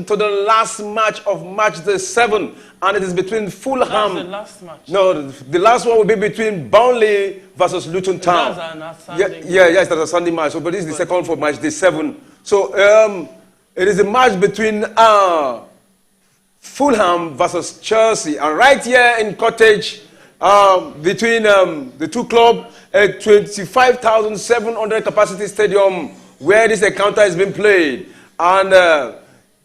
to the last match of match the 7, and it is between Fulham. That's the last match. No, the last one will be between Burnley versus Luton Town. That's an outstanding yes, that's a Sunday match. So, but this is the second for match the 7. So it is a match between Fulham versus Chelsea, and right here in Cottage, between the two clubs, a 25,700 capacity stadium where this encounter is being played. And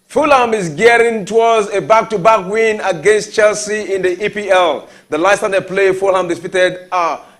Fulham is gearing towards a back-to-back win against Chelsea in the EPL. The last time they played, Fulham defeated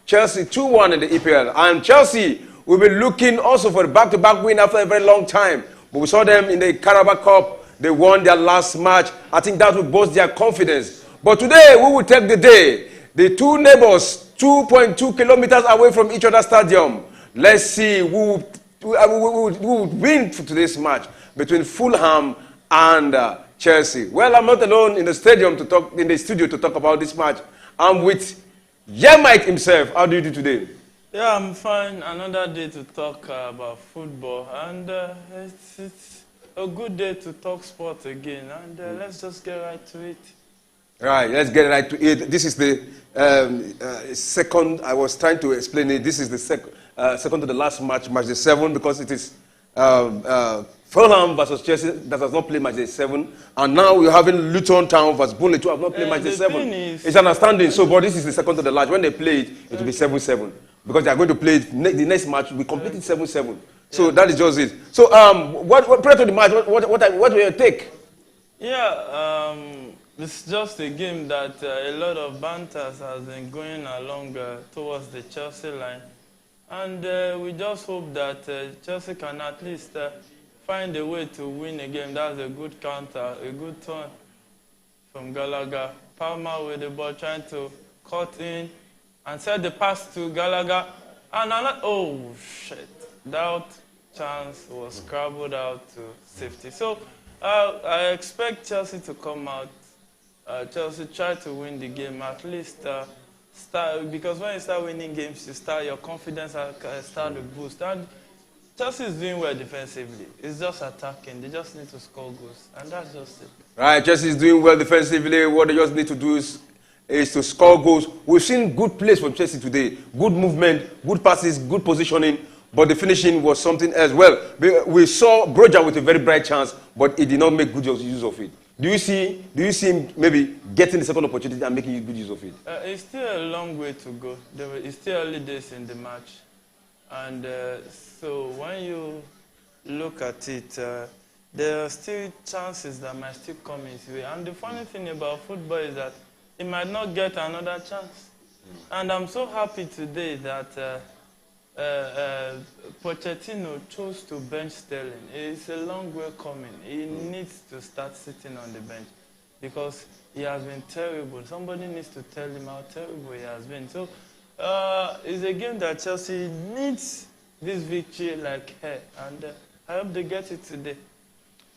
Chelsea 2-1 in the EPL. And Chelsea will be looking also for a back-to-back win after a very long time. But we saw them in the Carabao Cup. They won their last match. I think that will boost their confidence. But today, we will take the day. The two neighbors, 2.2 kilometers away from each other's stadium. Let's see who would win for today's match between Fulham and Chelsea. Well, I'm not alone in the stadium to talk, in the studio to talk about this match. I'm with Mike himself. How do you do today? Yeah, I'm fine. Another day to talk about football, and it's a good day to talk sport again. And let's just get right to it. Right, let's get right to it. This is the second. I was trying to explain it. This is the second to the last match, match the 7, because it is Fulham versus Chelsea that has not played match the 7, and now we're having Luton Town versus Burnley who have not played match the 7. It's understanding. So, but this is the second to the last. When they play it, it will be 7-7 because they are going to play the next match. We completed 7-7. So that is just it. So, what prior to the match, what will you take? Yeah, it's just a game that a lot of banters has been going along towards the Chelsea line. And we just hope that Chelsea can at least find a way to win a game. That's a good counter, a good turn from Gallagher. Palmer with the ball trying to cut in and set the pass to Gallagher. And another, oh shit, that chance was scrabbled out to safety. So I expect Chelsea to come out. Chelsea try to win the game, at least start, because when you start winning games, your confidence start to boost. And Chelsea is doing well defensively. It's just attacking. They just need to score goals, and that's just it. Right, Chelsea is doing well defensively. What they just need to do is to score goals. We've seen good plays from Chelsea today. Good movement, good passes, good positioning. But the finishing was something else. Well, we saw Broja with a very bright chance, but he did not make good use of it. Do you see him maybe getting the second opportunity and making good use of it? It's still a long way to go. It's still early days in the match. And so when you look at it, there are still chances that might still come his way. And the funny thing about football is that he might not get another chance. And I'm so happy today that Pochettino chose to bench Sterling. It's a long way coming. He needs to start sitting on the bench because he has been terrible. Somebody needs to tell him how terrible he has been. So it's a game that Chelsea needs this victory like hair, and I hope they get it today.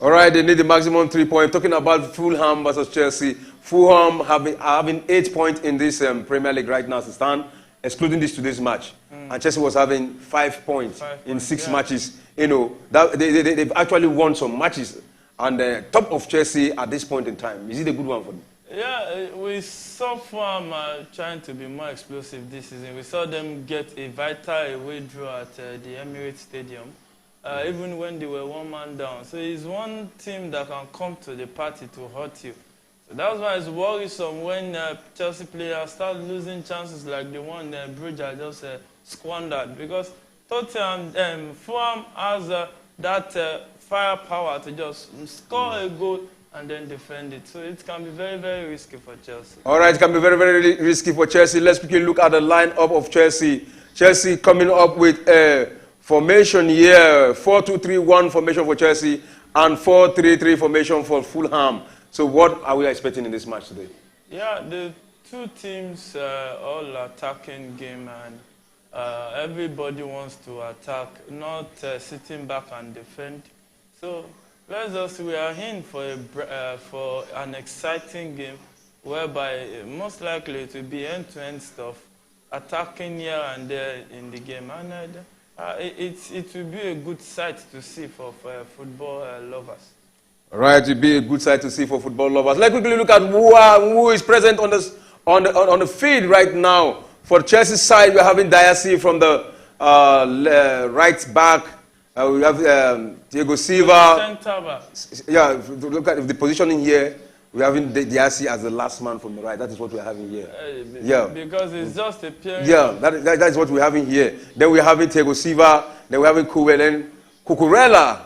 All right, they need the maximum 3 points. Talking about Fulham versus Chelsea, Fulham are having 8 points in this Premier League right now as it stands, excluding today's match. And Chelsea was having 5 points in 6 matches. You know, they've actually won some matches. And top of Chelsea at this point in time. Is it a good one for them? Yeah, we saw Fulham trying to be more explosive this season. We saw them get a vital away draw at the Emirates Stadium, even when they were 1 man down. So it's one team that can come to the party to hurt you. So that's why it's worrisome when Chelsea players start losing chances like the one Broja just squandered, because Tottenham, Fulham has that firepower to just score a goal and then defend it. So it can be very, very risky for Chelsea. All right, it can be very, very risky for Chelsea. Let's quickly look at the lineup of Chelsea. Chelsea coming up with a formation here, 4-2-3-1 formation for Chelsea and 4-3-3 formation for Fulham. So what are we expecting in this match today? Yeah, the two teams all attacking game, and everybody wants to attack, not sitting back and defend. So let's just, we are in for an exciting game whereby most likely it will be end-to-end stuff, attacking here and there in the game. And it will be a good sight to see for football lovers. All right, it'll be a good sight to see for football lovers. Let's quickly look at who is present on the field right now. For Chelsea side, we're having Diassi from the right back. We have Diego Silva. Yeah, if you look at the positioning here. We're having Diassi as the last man from the right. That is what we're having here. Yeah. Because it's just a period. Yeah, that is what we're having here. Then we're having Diego Silva. Then we're having Cucurella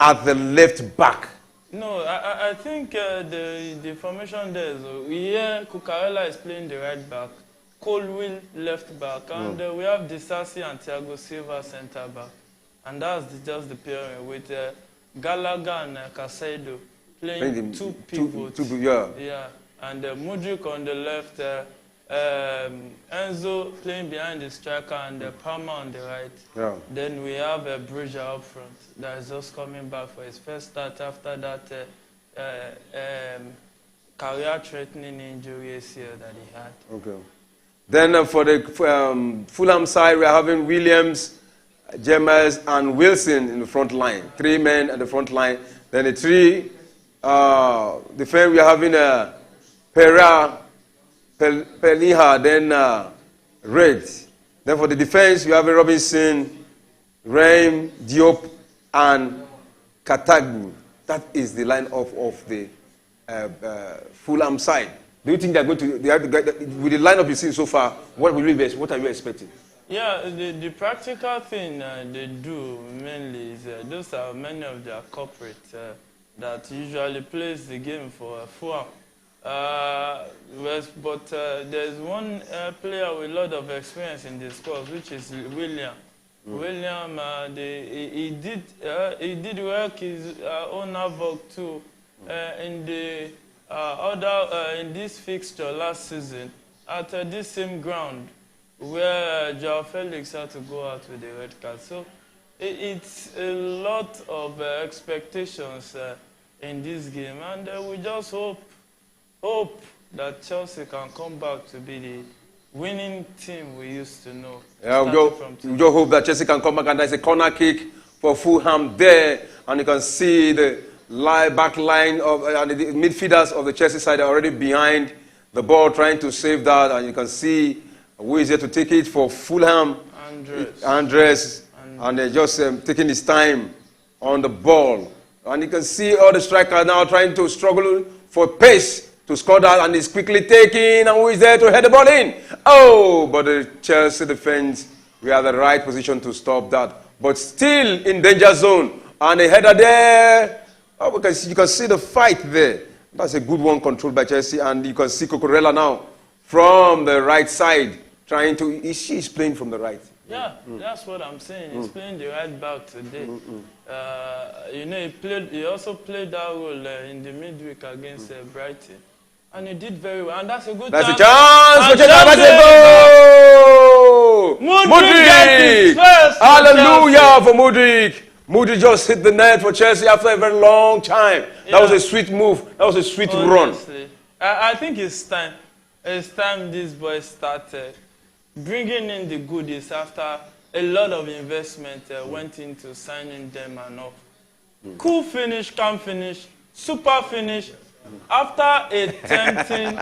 at the left back. No, I think the formation there is, here Cucurella is playing the right back, Colwill left back, and we have Disasi and Thiago Silva centre back. And that's just the pairing with Gallagher and Casado playing two pivots. Yeah. And Mudryk on the left, Enzo playing behind the striker, and Palmer on the right. Yeah. Then we have Bridger up front that is just coming back for his first start after that career-threatening injury ACL that he had. Okay. Then for the Fulham side, we are having Williams, James, and Wilson in the front line. 3 men at the front line. Then the 3 defense, we are having Peliha, then Red. Then for the defense, we have Robinson, Raim, Diop, and Katagu. That is the line-up of the Fulham side. Do you think they're going to, with the lineup you've seen so far, what are you expecting? Yeah, the practical thing they do mainly is those are many of their corporates that usually plays the game for Fulham. But there's one player with a lot of experience in the squad, which is William. William, he did work his own havoc too in the in this fixture last season at this same ground where Joao Felix had to go out with a red card. So it's a lot of expectations in this game, and we just hope that Chelsea can come back to be the winning team we used to know. Yeah, we just hope that Chelsea can come back, and there's a corner kick for Fulham there, and you can see the back line of and the midfielders of the Chelsea side are already behind the ball trying to save that, and you can see who is there to take it for Fulham. Andres. And they're just taking his time on the ball. And you can see all the strikers now trying to struggle for pace to score that, and he's quickly taking, and who is there to head the ball in? Oh, but the Chelsea defense, we are the right position to stop that. But still in danger zone, and the header there, oh, you can see the fight there. That's a good one controlled by Chelsea, and you can see Cucurella now from the right side trying to, he's playing from the right. Yeah, that's what I'm saying. He's playing the right back today. You know, he also played that role in the midweek against Brighton. And he did very well. And that's a good chance. That's a chance. That's a goal! Mudryk! Hallelujah for Mudryk. Mudryk just hit the net for Chelsea after a very long time. That was a sweet move. That was a sweet run. I think it's time. It's time these boys started bringing in the goodies after a lot of investment went into signing them and all. Cool finish, calm finish, super finish. After attempting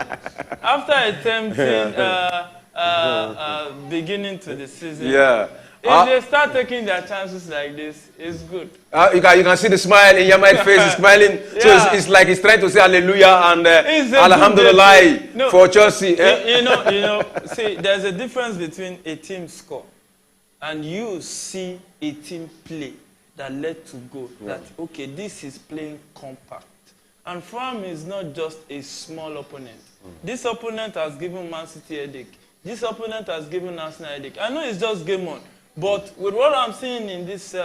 beginning to the season. Yeah. If they start taking their chances like this, it's good. You can see the smile in Yamai's face. He's smiling. Yeah. So it's like he's trying to say hallelujah and alhamdulillah for Chelsea. You know, see, there's a difference between a team score and you see a team play that led to goal. That, okay, this is playing compact. And Fulham is not just a small opponent. This opponent has given Man City a headache. This opponent has given Arsenal a headache. I know it's just game on. But with what I'm seeing in this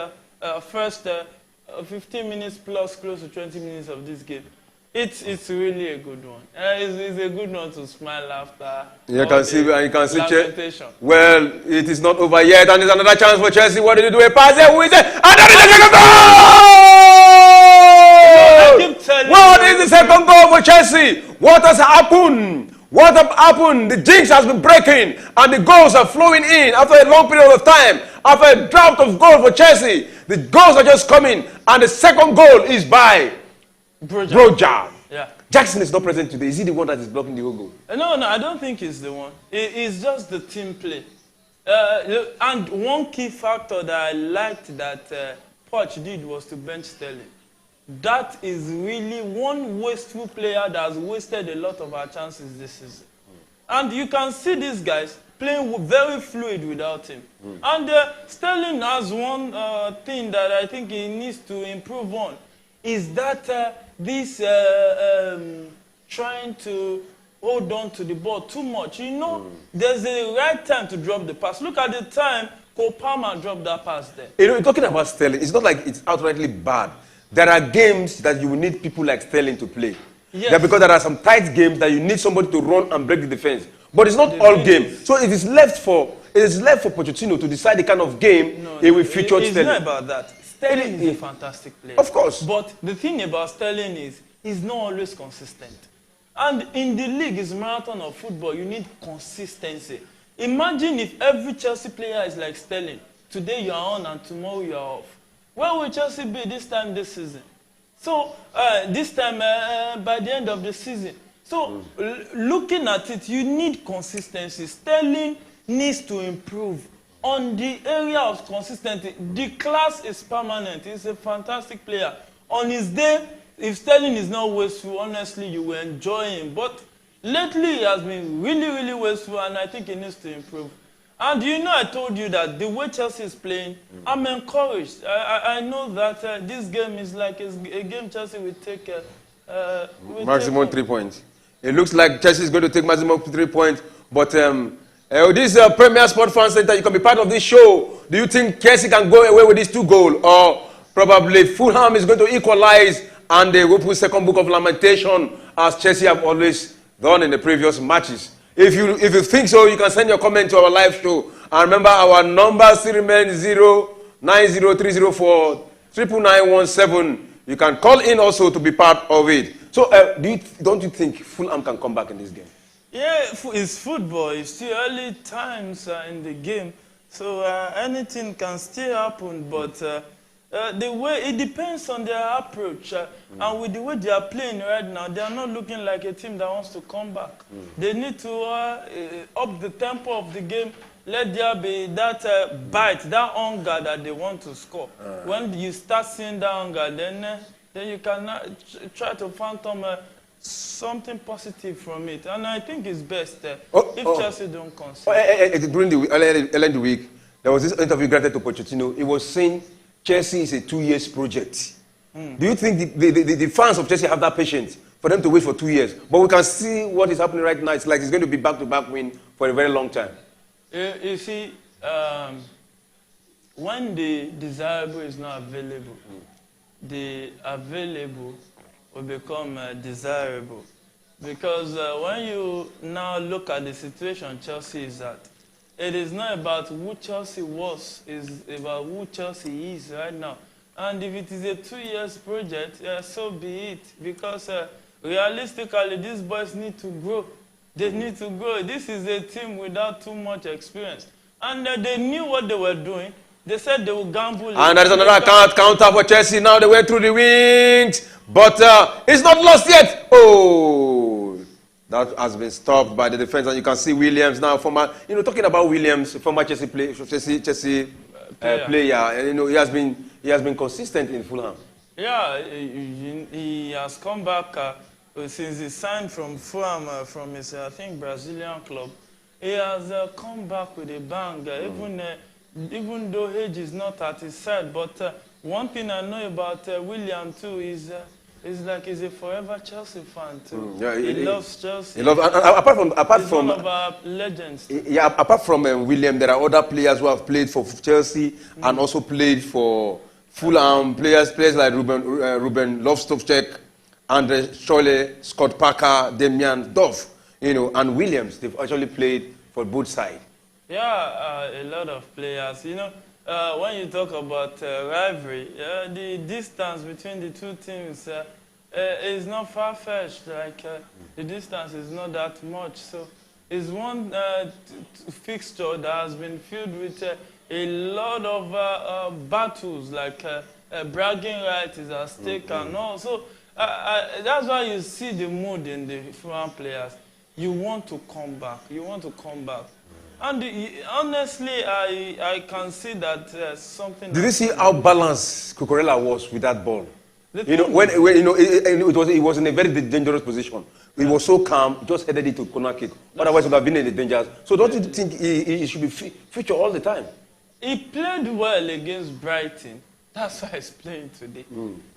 first 15 minutes plus close to 20 minutes of this game, it's really a good one. It's a good one to smile after. You can see Chelsea. Well, it is not over yet, and there's another chance for Chelsea. What did they do? A pass there. Who is it? And that is the second goal! What is the second goal for Chelsea? What has happened? What has happened? The jinx has been breaking, and the goals are flowing in after a long period of time. After a drought of goals for Chelsea, the goals are just coming, and the second goal is by Broja. Yeah. Jackson is not present today. Is he the one that is blocking the goal? No, I don't think he's the one. It's just the team play. And one key factor that I liked that Poch did was to bench Sterling. That is really one wasteful player that has wasted a lot of our chances this season. And you can see these guys playing very fluid without him. And Sterling has one thing that I think he needs to improve on, is that trying to hold on to the ball too much. You know, there's a right time to drop the pass. Look at the time Cole Palmer dropped that pass there. You know, talking about Sterling, it's not like it's outrightly bad. There are games that you will need people like Sterling to play. Yes. Because there are some tight games that you need somebody to run and break the defense. But it's not all game. So it is left for Pochettino to decide the kind of game he will feature Sterling. It's not about that. Sterling is a fantastic player. Of course. But the thing about Sterling is he's not always consistent. And in the league, it's a marathon of football. You need consistency. Imagine if every Chelsea player is like Sterling. Today you are on and tomorrow you are off. Where will Chelsea be this time this season? So this time by the end of the season. So looking at it, you need consistency. Sterling needs to improve on the area of consistency. The class is permanent. He's a fantastic player. On his day, if Sterling is not wasteful, honestly, you will enjoy him. But lately, he has been really, really wasteful, and I think he needs to improve. And you know, I told you that the way Chelsea is playing, I'm encouraged. I know that this game is like a game Chelsea will take. Maximum 3 points. It looks like Chelsea is going to take maximum 3 points. But this Premier Sport Fan Center, you can be part of this show. Do you think Chelsea can go away with these 2 goals? Or probably Fulham is going to equalize and they will put second book of lamentation as Chelsea have always done in the previous matches? If you think so, you can send your comment to our live show. And remember, our number still remains 09030499917. You can call in also to be part of it. So, don't you think Fulham can come back in this game? Yeah, it's football. It's still early times in the game. So anything can still happen. But the way, it depends on their approach. And with the way they are playing right now, they are not looking like a team that wants to come back. They need to up the tempo of the game. Let there be that bite, that hunger that they want to score. When you start seeing that hunger, then you can try to phantom something positive from it. And I think it's best if Chelsea don't concede. During the early in the week, there was this interview granted to Pochettino. He was saying Chelsea is a 2-year project. Do you think the fans of Chelsea have that patience for them to wait for 2 years? But we can see what is happening right now. It's like it's going to be back-to-back win for a very long time. You see, when the desirable is not available, the available will become desirable. Because when you now look at the situation Chelsea is at, it is not about who Chelsea was, it's about who Chelsea is right now. And if it is a 2-year project, so be it. Because realistically, these boys need to grow. They need to grow. This is a team without too much experience. And they knew what they were doing. They said they would gamble. And there is another counter for Chelsea now. They went through the wings. But it's not lost yet. Oh, that has been stopped by the defense. And you can see Williams now, talking about Williams, former Chelsea player. And, he has been consistent in Fulham. Yeah, he has come back since he signed from Fulham, from his, I think, Brazilian club. He has come back with a bang, even though age is not at his side. But one thing I know about William, too, is he's a forever Chelsea fan, too. He loves Chelsea. Apart from one of our legends. Yeah, apart from William, there are other players who have played for Chelsea and also played for Fulham. Players like Ruben Loftus-Cheek, Andre Scholle, Scott Parker, Damian Duff, and Williams. They've actually played for both sides. Yeah, a lot of players. When you talk about rivalry, the distance between the two teams is not far-fetched. The distance is not that much. So it's one fixture that has been filled with a lot of battles, bragging right is at stake and all. So That's why you see the mood in the Fulham players. You want to come back. You want to come back. And honestly, I can see that something. Did you see how balanced Cucurella was with that ball? The You know, thing- when you know, it was in a very dangerous position. He was so calm, just headed it to corner kick. Otherwise, he would have been in the danger. So don't you think he should be featured all the time? He played well against Brighton. That's why he's playing today.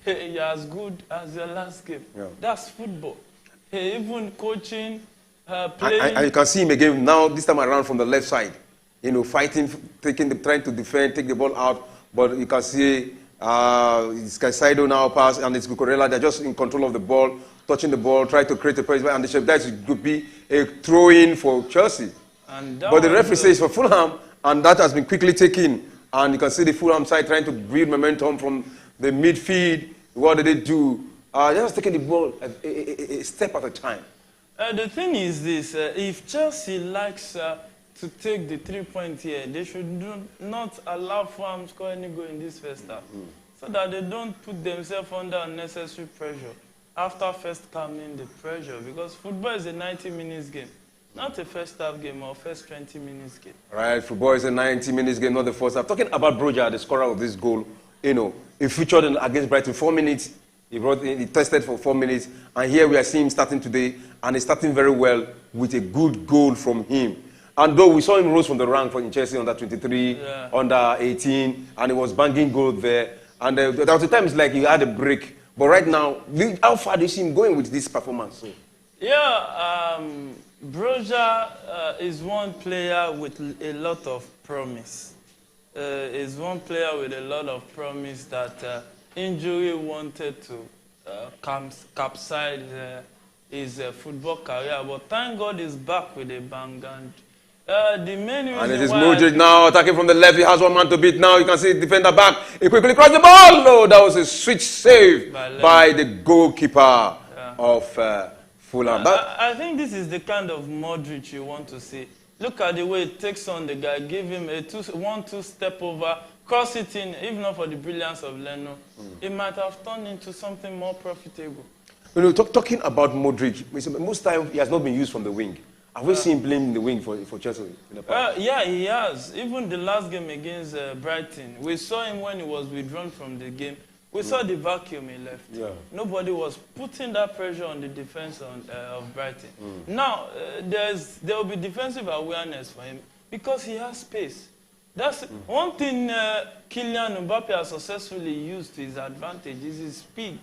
He as good as your last game. Yeah. That's football. He even coaching, And playing. you can see him again now, this time around from the left side. You know, fighting, trying to defend, take the ball out. But you can see it's Caicedo now pass, and it's Cucurella. They're just in control of the ball, touching the ball, trying to create a pressure. And that could be a throw-in for Chelsea. But the referee says for Fulham, and that has been quickly taken. And you can see the Fulham side trying to build momentum from the midfield. What did they do? They're just taking the ball a step at a time. The thing is this, if Chelsea likes to take the 3 points here, they should not allow Fulham to score any goal in this first half. So that they don't put themselves under unnecessary pressure after first calming the pressure. Because football is a 90 minutes game, not a first half game or first 20 minutes game. Right, football is a 90 minutes game, not the first half. Talking about Broja, the scorer of this goal, you know, he featured against Brighton 4 minutes. He tested for 4 minutes, and here we are seeing him starting today, and he's starting very well with a good goal from him. And though we saw him rose from the rank in Chelsea under 23, under 18, and he was banging goal there. And there was a time it's like he had a break. But right now, how far do you see him going with this performance? Yeah, Broja is one player with a lot of promise. Is one player with a lot of promise that injury wanted to capsize his football career. But thank God he's back with a bang. And the main reason and it is why Modric now attacking from the left. He has one man to beat now. You can see the defender back. He quickly crossed the ball. No, that was a switch save by the goalkeeper of Fulham. I think this is the kind of Modric you want to see. Look at the way it takes on the guy, give him a 1-2 step over, cross it in, if not for the brilliance of Leno. It might have turned into something more profitable. You know, talking about Modric, most time he has not been used from the wing. Have we seen him playing in the wing for Chelsea in the past? Yeah, he has. Even the last game against Brighton, we saw him when he was withdrawn from the game. We saw the vacuum he left. Yeah. Nobody was putting that pressure on the defense of Brighton. Now, there will be defensive awareness for him because he has space. That's one thing Kylian Mbappe has successfully used to his advantage is his speed.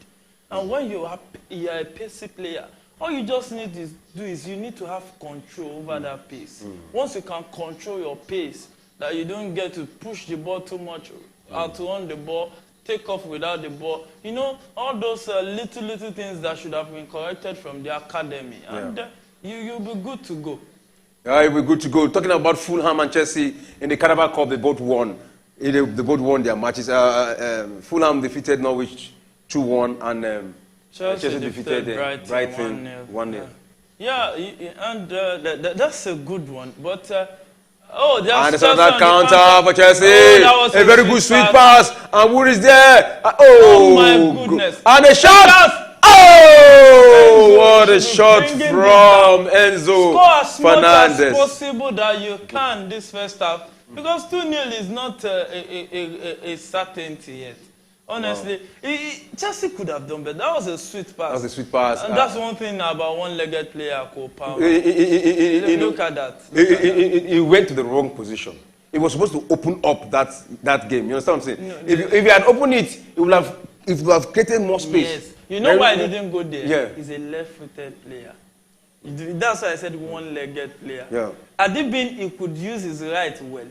And when you are a pacey player, all you just need to do is you need to have control over that pace. Once you can control your pace, that you don't get to push the ball too much out to on the ball, take off without the ball. You know, all those little things that should have been corrected from the academy. And you'll be good to go. Yeah, you'll be good to go. Talking about Fulham and Chelsea, in the Carabao Cup, they both won. They both won their matches. Fulham defeated Norwich 2-1, and Chelsea defeated Brighton 1-0. Yeah, and that's a good one. But there's another counter for Chelsea. That was a very good sweet pass. And Wood is there. Oh my goodness! And a shot. Oh, what a shot from Enzo Score as Fernandez. much as possible that you can this first half, because 2-0 is not a certainty yet. Honestly, Chelsea could have done better. That was a sweet pass. That was a sweet pass. And that's one thing about one-legged player, Cole Palmer. Look at that. He went to the wrong position. He was supposed to open up that game. You understand what I'm saying? No, if he had opened it, he would have created more space. Yes. You know why he didn't go there? Yeah. He's a left-footed player. That's why I said one-legged player. Yeah. Had it been he could use his right well,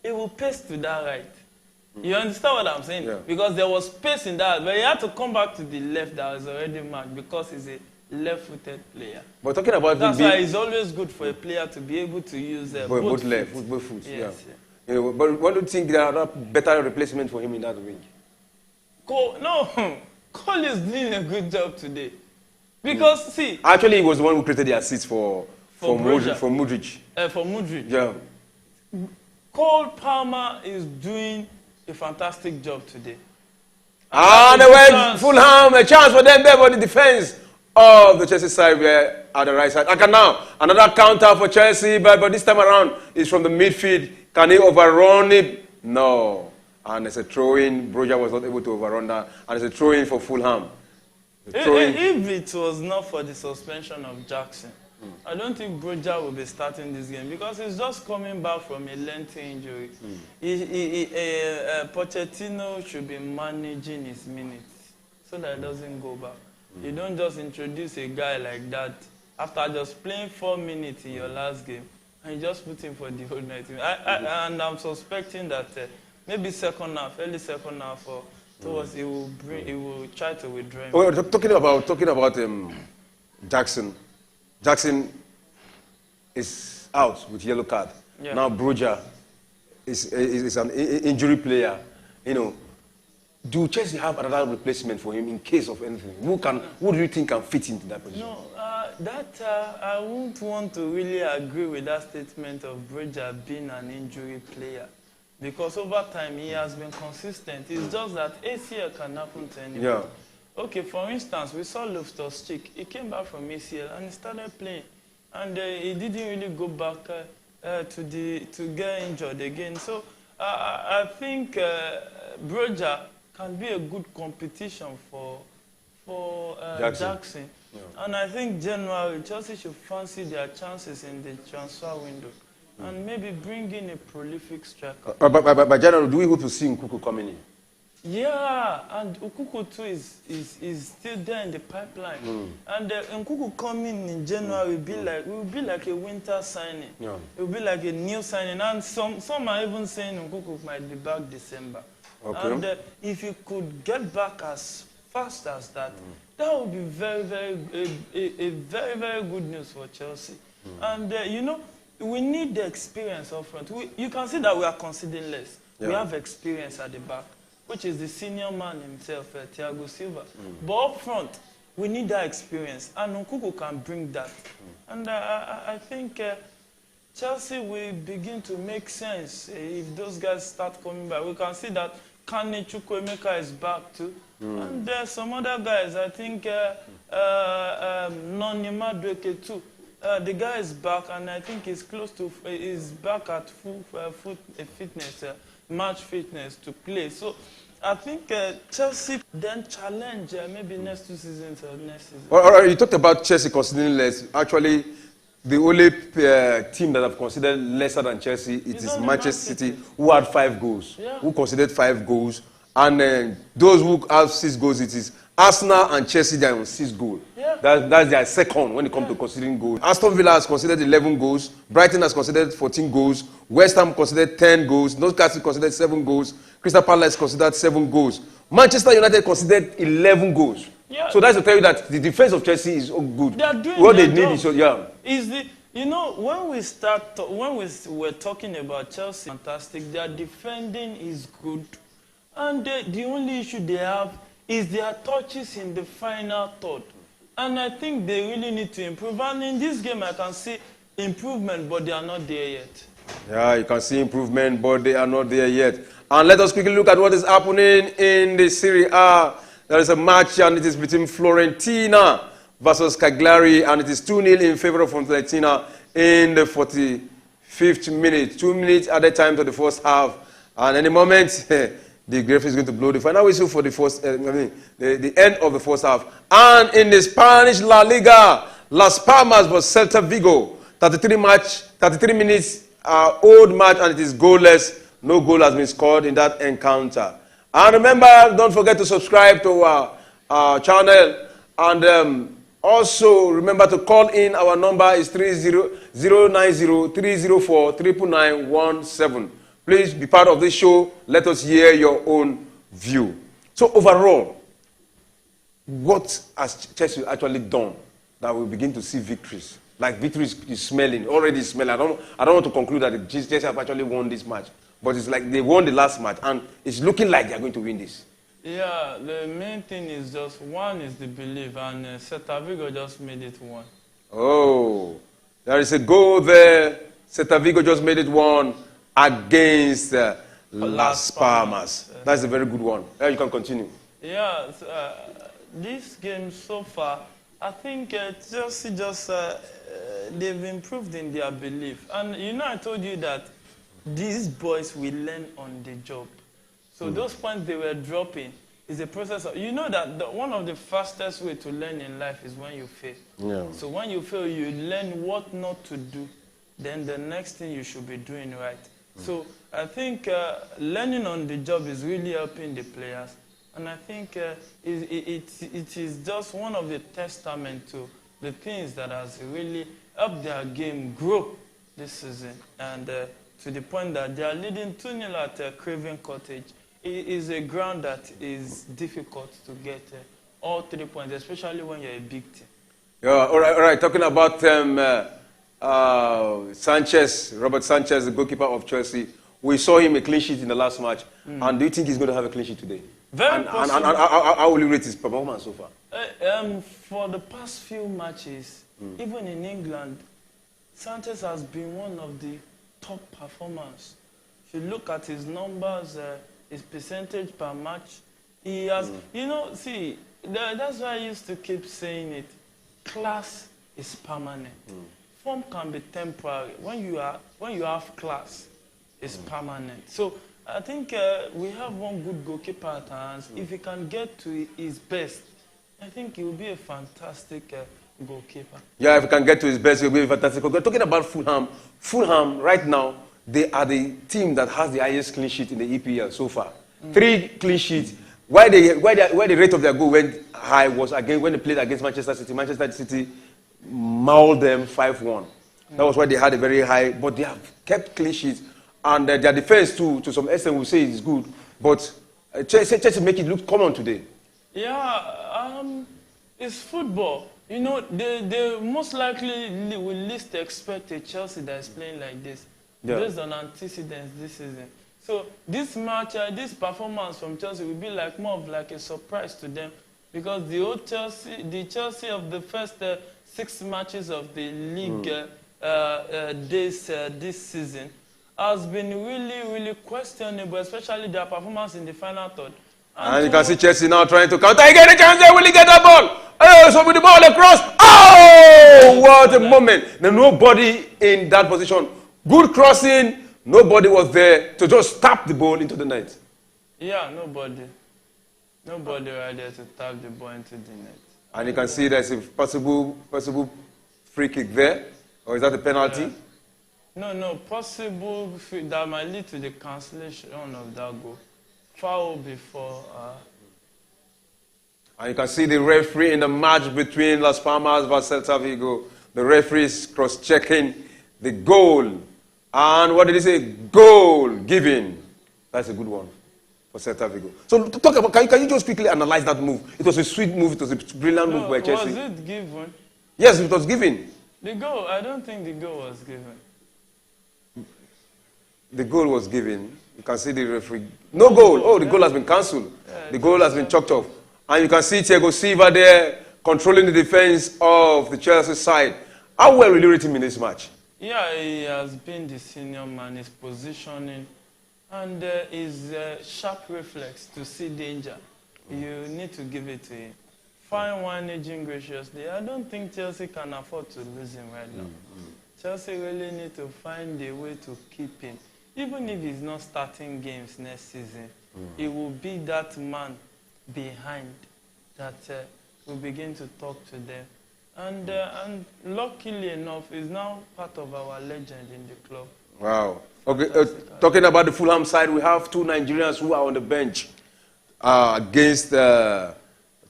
he will pace to that right. You understand what I'm saying? Yeah. Because there was space in that, but he had to come back to the left that was already marked because he's a left-footed player. But talking about that's why it's always good for a player to be able to use both foot. Yes, yeah. You know, but what do you think there are a better replacement for him in that wing? Cole is doing a good job today. Because, see... Actually, he was the one who created the assist for Modric. For Modric. Yeah. Cole Palmer is doing a fantastic job today. And they went Fulham, a chance for them there, but the defense of the Chelsea side were at the right side. Okay, now, another counter for Chelsea, but this time around is from the midfield. Can he overrun it? No. And it's a throw-in. Broja was not able to overrun that. And it's a throw-in for Fulham. If it was not for the suspension of Jackson, I don't think Broja will be starting this game because he's just coming back from a lengthy injury. Pochettino should be managing his minutes so that he doesn't go back. You don't just introduce a guy like that after just playing 4 minutes in your last game and you just put him for the whole night. And I'm suspecting that maybe second half, early second half, or towards he will try to withdraw him. Oh, talking about Jackson. Jackson is out with yellow card. Yeah. Now Broja is an injury player. You know, do Chelsea have another replacement for him in case of anything? Who do you think can fit into that position? No, I wouldn't want to really agree with that statement of Broja being an injury player. Because over time he has been consistent. It's just that ACL can happen to anyone. Yeah. Okay, for instance, we saw Loftus-Cheek. He came back from ACL and he started playing. And he didn't really go back to get injured again. So I think Broja can be a good competition for Jackson. Yeah. And I think generally Chelsea should fancy their chances in the transfer window. And maybe bring in a prolific striker. But generally, do we hope to see Nkuku coming in? Yeah, and Nkuku too is still there in the pipeline. And Nkuku coming in January will be like a winter signing. Yeah. It will be like a new signing. And some are even saying Nkuku might be back December. Okay. And if you could get back as fast as that, that would be very, very good news for Chelsea. And you know, we need the experience up front. You can see that we are conceding less. Yeah. We have experience at the back, which is the senior man himself, Thiago Silva. But up front, we need that experience. And Nkuku can bring that. And I think Chelsea will begin to make sense if those guys start coming back. We can see that Kane Chukwuemeka is back too. And there's some other guys. I think Nonima Dweke too. The guy is back, and I think he's back at full fitness, match fitness to play. So I think Chelsea then challenge maybe next 2 seasons or next season. All right, you talked about Chelsea considering less. Actually, the only team that have considered lesser than Chelsea it is Manchester City, who had 5 goals, who considered 5 goals. And those who have 6 goals, it is Arsenal and Chelsea, they are on 6 goals. Yeah. That's their second when it comes to considering goals. Aston Villa has considered 11 goals. Brighton has considered 14 goals. West Ham considered 10 goals. Newcastle considered 7 goals. Crystal Palace considered 7 goals. Manchester United considered 11 goals. Yeah. So that's to tell you that the defense of Chelsea is good. They are doing what they need is you know, when we were talking about Chelsea, fantastic. Their defending is good. And the only issue they have is their touches in the final third. And I think they really need to improve. And in this game, I can see improvement, but they are not there yet. Yeah, you can see improvement, but they are not there yet. And let us quickly look at what is happening in the Serie A. There is a match, and it is between Fiorentina versus Cagliari, and it is 2-0 in favor of Fiorentina in the 45th minute. 2 minutes at the time to the first half. And any moment, the referee is going to blow the final whistle for the the end of the first half. And in the Spanish La Liga, Las Palmas vs Celta Vigo, 33 minutes old match, and it is goalless. No goal has been scored in that encounter. And remember, don't forget to subscribe to our channel. And also remember to call in. Our number is 090-304-99917. Please be part of this show. Let us hear your own view. So overall, what has Chelsea actually done that we begin to see victories? Like victories is smelling, already smelling. I don't want to conclude that Chelsea have actually won this match. But it's like they won the last match, and it's looking like they're going to win this. Yeah, the main thing is just one is the belief, and Celta Vigo just made it 1. Oh, there is a goal there. Celta Vigo just made it 1 against Las Palmas. That's a very good one. Yeah, you can continue. Yeah, this game so far, I think Chelsea just they've improved in their belief. And you know, I told you that these boys will learn on the job. So those points they were dropping is a process of, you know that one of the fastest way to learn in life is when you fail. Yeah. So when you fail, you learn what not to do. Then the next thing you should be doing right. So I think learning on the job is really helping the players. And I think it is just one of the testament to the things that has really helped their game grow this season. And to the point that they are leading 2-0 at Craven Cottage. It is a ground that is difficult to get all 3 points, especially when you're a big team. Yeah, all right. Talking about Sanchez, Robert Sanchez, the goalkeeper of Chelsea. We saw him a clean sheet in the last match. And do you think he's going to have a clean sheet today? Very possible. And how will you rate his performance so far? For the past few matches, even in England, Sanchez has been one of the top performers. If you look at his numbers, his percentage per match, he has, you know, see, that's why I used to keep saying it. Class is permanent. Form can be temporary. When you have class, it's permanent. So I think we have one good goalkeeper at our hands. If he can get to his best, I think he will be a fantastic goalkeeper. Yeah, if he can get to his best, he will be a fantastic goalkeeper. Talking about Fulham right now, they are the team that has the highest clean sheet in the EPL so far. 3 clean sheets. Why the rate of their goal went high was again when they played against Manchester City. Manchester City mauled them 5-1. That was why they had a very high, but they have kept clean sheets. And their defense, too, to some extent, will say is good. But Chelsea make it look common today. Yeah, it's football. You know, they most likely will least expect a Chelsea that is playing like this, based on antecedents this season. So this match, this performance from Chelsea will be like more of like a surprise to them, because the old Chelsea, the Chelsea of the first 6 matches of the league this season has been really questionable, especially their performance in the final third. And you can see Chelsea now trying to counter. Again, a chance there. Will he get that ball? Oh, so with the ball across. Oh, what a moment. There's nobody in that position. Good crossing. Nobody was there to just tap the ball into the net. Yeah, nobody. Nobody right there to tap the ball into the net. And you can see there's a possible free kick there. Or is that a penalty? No, possible that might lead to the cancellation of that goal. Foul before. And you can see the referee in the match between Las Palmas versus Celta Vigo. The referee is cross-checking the goal. And what did he say? Goal given. That's a good one for Celta Vigo. So talk about, can you just quickly analyze that move? It was a sweet move. It was a brilliant move by Chelsea. Was it given? Yes, it was given. The goal, I don't think the goal was given. The goal was given. You can see the referee. No goal. Oh, the goal has been cancelled. Yeah, the goal has been chalked off. And you can see Thiago Silva there controlling the defense of the Chelsea side. How well will you rate him in this match? Yeah, he has been the senior man. His positioning and his sharp reflex to see danger. You need to give it to him. Fine wine aging graciously. I don't think Chelsea can afford to lose him right now. Chelsea really need to find a way to keep him. Even if he's not starting games next season, he will be that man behind that will begin to talk to them. And luckily enough, he's now part of our legend in the club. Wow. Okay, talking about the Fulham side, we have 2 Nigerians who are on the bench against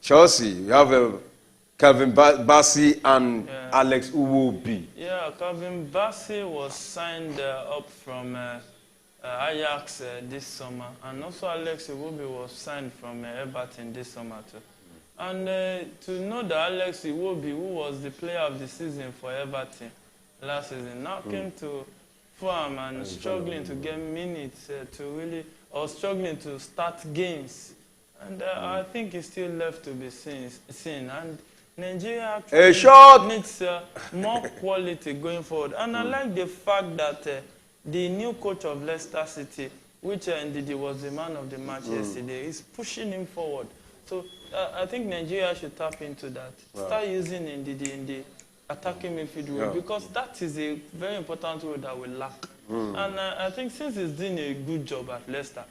Chelsea. We have Calvin Bassey and Alex Uwobi. Yeah, Calvin Bassey was signed up from Ajax this summer, and also Alex Iwobi was signed from Everton this summer too. And to know that Alex Iwobi, who was the player of the season for Everton last season, now came to Fulham and struggling to get minutes struggling to start games. And I think it's still left to be seen. And Nigeria actually needs more quality going forward. And I like the fact that the new coach of Leicester City, which indeed was the man of the match yesterday, is pushing him forward. So I think Nigeria should tap into that. Wow. Start using in the attacking midfield role, because that is a very important role that we lack. And I think since he's doing a good job at Leicester,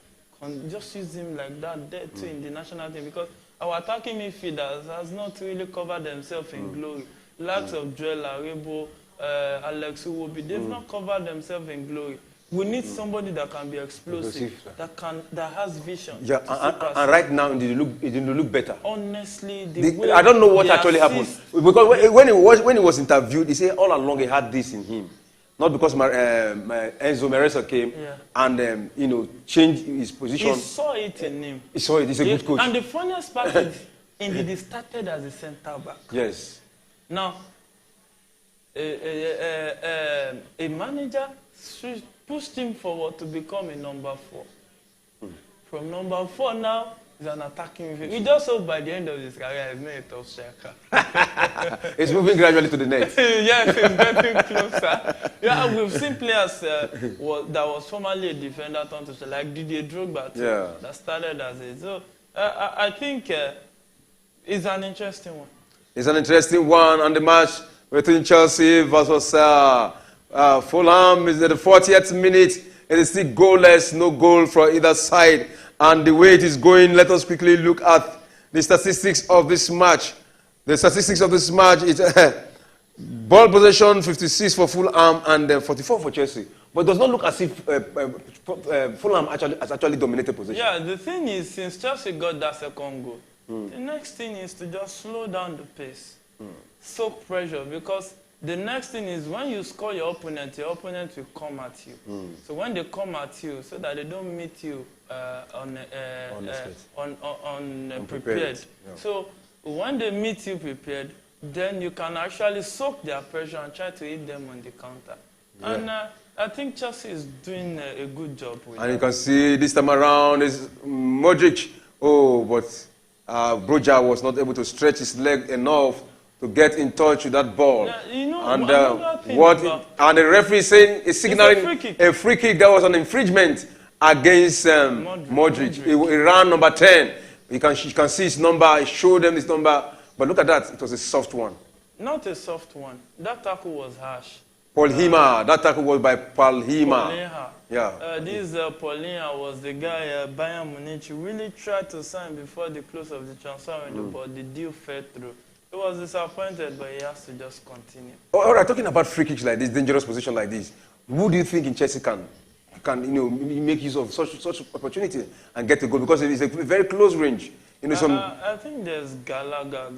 just use him like that there too in the national team, because our attacking midfielders has not really covered themselves in glory. Likes of Joel Arebo, Alex Uwobi, they've not covered themselves in glory. We need somebody that can be explosive, that has vision. Yeah, and right now it didn't look better. Honestly, I don't know what actually happened, because when he was interviewed, he said all along he had this in him, not because Enzo Maresca came and changed his position. He saw it in him. He saw it. He's a good coach. And the funniest part is, indeed, he started as a centre back. Yes. Now, a manager pushed him forward to become a number 4. From number 4 now, he's an attacking midfielder. He just hope by the end of his career, he's not a top striker. He's moving gradually to the net. Yes, he's getting closer. Yeah, we've seen players that was formerly a defender turned to like Didier Drogba too, that started as a. So I think it's an interesting one. It's an interesting one, and the match between Chelsea versus Fulham is at the 40th minute. It is still goalless, no goal for either side. And the way it is going, let us quickly look at the statistics of this match. The statistics of this match is ball possession 56 for Fulham and 44 for Chelsea. But it does not look as if Fulham has actually dominated possession. Yeah, the thing is, since Chelsea got that second goal, the next thing is to just slow down the pace, soak pressure, because the next thing is when you score your opponent will come at you. So when they come at you, so that they don't meet you unprepared. Yeah. So when they meet you prepared, then you can actually soak their pressure and try to hit them on the counter. Yeah. And I think Chelsea is doing a good job with that. You can see this time around is Modric. But Broja was not able to stretch his leg enough to get in touch with that ball. Yeah, and the referee is signaling a free kick that was an infringement against Modric. He ran number 10. You can see his number. He showed them his number. But look at that. It was a soft one. Not a soft one. That tackle was harsh. Paul Hima. That tackle was by Paul Hima. Yeah. This Paulinho was the guy Bayern Munich really tried to sign before the close of the transfer window, but the deal fell through. He was disappointed, but he has to just continue. All right, talking about free kicks like this, dangerous position like this, who do you think in Chelsea can make use of such opportunity and get a goal? Because it is a very close range. I think there's Gallagher.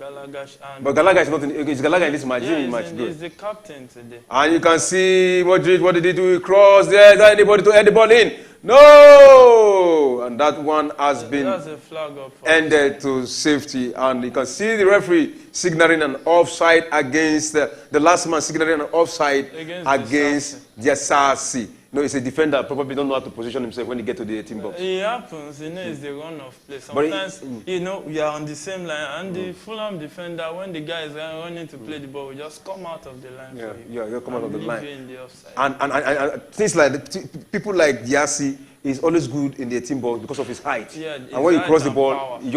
But Gallagher is not is Gallagher in this match? Yeah, he's the captain today. And you can see Modric, what did he do? He crossed there. Is there anybody to head the ball in? No! And that one has been a flag up ended to safety. And you can see the referee signaling an offside against the last man signaling an offside against Diasasi. It's a defender probably don't know how to position himself when he gets to the 18 box. It happens, it's the run of play. Sometimes, we are on the same line, and the Fulham defender, when the guy is running to play the ball, we just come out of the line for you. Yeah, come out of the line. In the offside. And things like people like Diassi is always good in the 18 box because of his height. Yeah, and when you cross the ball, power. he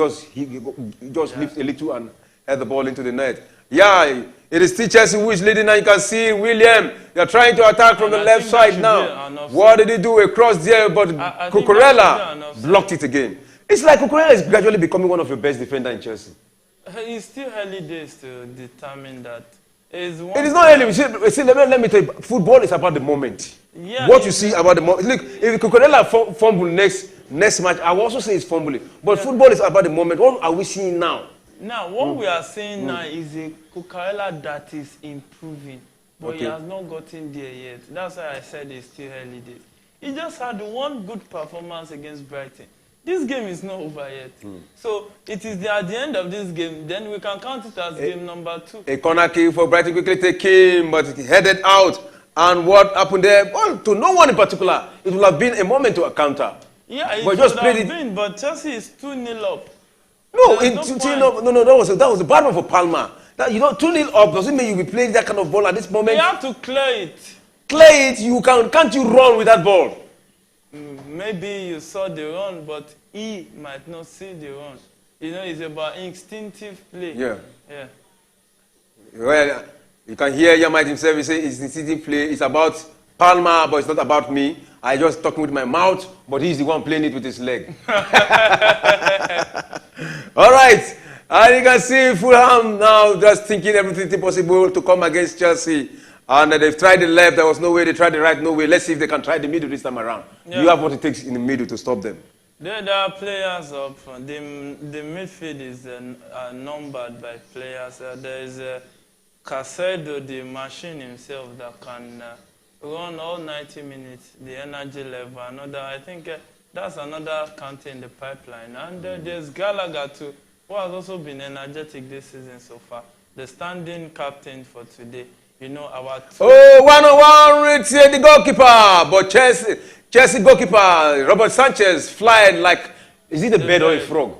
just lifts a little and head the ball into the net. Yeah, it is still Chelsea who is leading, and you can see William. They are trying to attack from the left side now. What did he do? A cross there, but Cucurella blocked it again. It's like Cucurella is gradually becoming one of your best defenders in Chelsea. It's still early days to determine that. It is not early. See, let me tell you, football is about the moment. Yeah, what you see about the moment. Look, if Cucurella fumble next match, I will also say it's fumbling. But football is about the moment. What are we seeing now? Now, what we are seeing now is a Cucurella that is improving, but he has not gotten there yet. That's why I said it's still early days. He just had one good performance against Brighton. This game is not over yet. So it is at the end of this game, then we can count it as game number 2. A corner kick for Brighton quickly taken, but he headed out. And what happened there? Well, to no one in particular, it would have been a moment to a counter. Yeah, it would have been, but Chelsea is 2-0 up. No, that was a bad one for Palmer. 2-0 up doesn't mean you'll be playing that kind of ball at this moment. You have to clear it. Clear it, can't you run with that ball? Maybe you saw the run, but he might not see the run. You know, it's about instinctive play. Yeah. Yeah. Well, you can hear Yamite himself say it's instinctive play. It's about Palmer, but it's not about me. I just talking with my mouth, but he's the one playing it with his leg. All right. And you can see Fulham now just thinking everything possible to come against Chelsea. And they've tried the left. There was no way. They tried the right. No way. Let's see if they can try the middle this time around. Yeah. You have what it takes in the middle to stop them. There are players up front. The midfield is numbered by players. There is Casedo, the machine himself, that can run all 90 minutes, the energy level. I think that's another counter in the pipeline. And there's Gallagher too, who has also been energetic this season so far. The standing captain for today. You know, our... Oh, 1-on-1 with the goalkeeper. But Chelsea goalkeeper, Robert Sanchez, flying like... Is it a bird or a frog?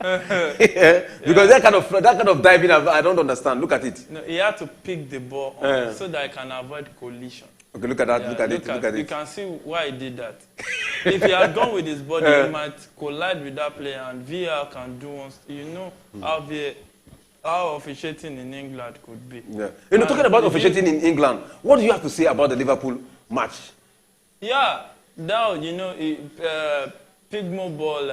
Yeah, because that kind of diving, I don't understand. Look at it. No, he had to pick the ball so that I can avoid collision. Okay, look at that. Yeah, look at it. You can see why he did that. If he had gone with his body, he might collide with that player, and VR can do once. You know how officiating in England could be. Yeah. You know, talking about officiating in England, what do you have to say about the Liverpool match? Yeah, now you know. Pigmo ball.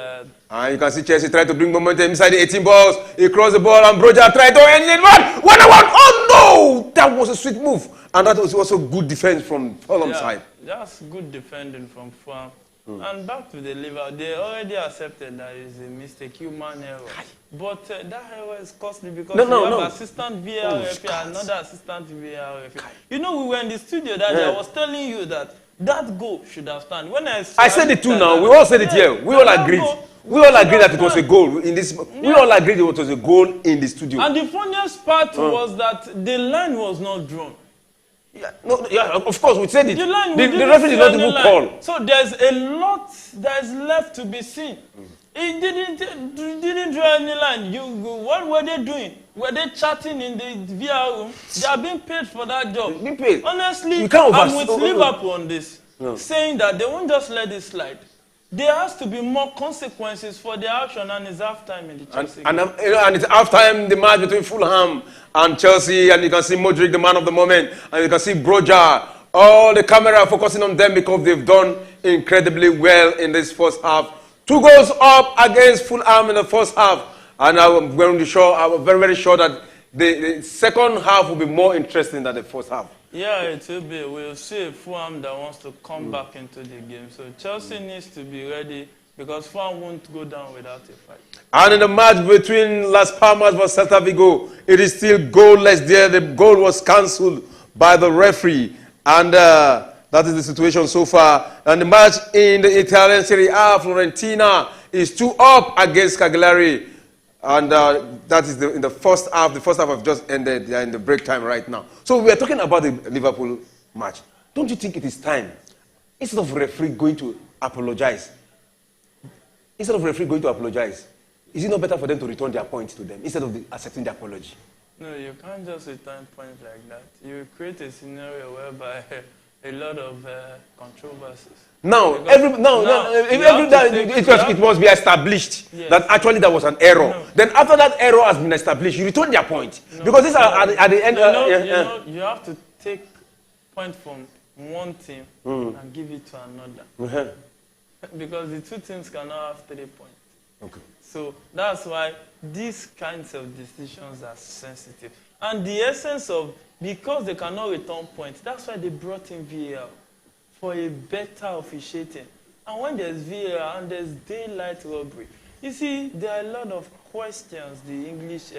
And you can see Chelsea try to bring momentum inside the 18 balls. He crossed the ball and Broja tried to end it. 1-1. Oh no! That was a sweet move. And that was also good defense from Fulham's side. That's good defending from Fulham. And back to the Liverpool, they already accepted that it's a mistake, human error. But that error is costly because you have assistant VAR referee, another assistant VAR referee. You know, we were in the studio that day. I was telling you that goal should have stand. When I said it too now. We all said it here. We all agreed. We all agreed that it was a goal in this. We all agreed it was a goal in the studio. And the funniest part was that the line was not drawn. Yeah, of course we said it. The referee did not even call. So there's a lot that is left to be seen. He didn't draw any line. What were they doing? Were they chatting in the VR room? They are being paid for that job. Being paid. Honestly, I'm with Liverpool on this, saying that they won't just let it slide. There has to be more consequences for their action, and it's halftime in the Chelsea game. And it's halftime, the match between Fulham and Chelsea, and you can see Modric, the man of the moment, and you can see Broja. All the camera focusing on them because they've done incredibly well in this first half. 2 goals up against Fulham in the first half. And I'm very, very sure that the second half will be more interesting than the first half. Yeah, it will be. We'll see a Fulham that wants to come back into the game. So Chelsea needs to be ready because Fulham won't go down without a fight. And in the match between Las Palmas versus Celta Vigo, it is still goalless there. The goal was cancelled by the referee. And that is the situation so far. And the match in the Italian Serie A, Fiorentina is 2-up against Cagliari. And that is in the first half. The first half have just ended. They are in the break time right now. So we are talking about the Liverpool match. Don't you think it is time, instead of referee going to apologize, is it not better for them to return their points to them instead of accepting the apology? No, you can't just return points like that. You create a scenario whereby a lot of controversies. Now, it must be established that actually there was an error. No. Then after that error has been established, you return their point. Because these are at the end. You have to take point from one team and give it to another. Because the two teams cannot have 3 points. Okay. So that's why these kinds of decisions are sensitive. And the essence of, because they cannot return points, that's why they brought in VAR. For a better officiating. And when there's VAR and there's daylight robbery, you see, there are a lot of questions the English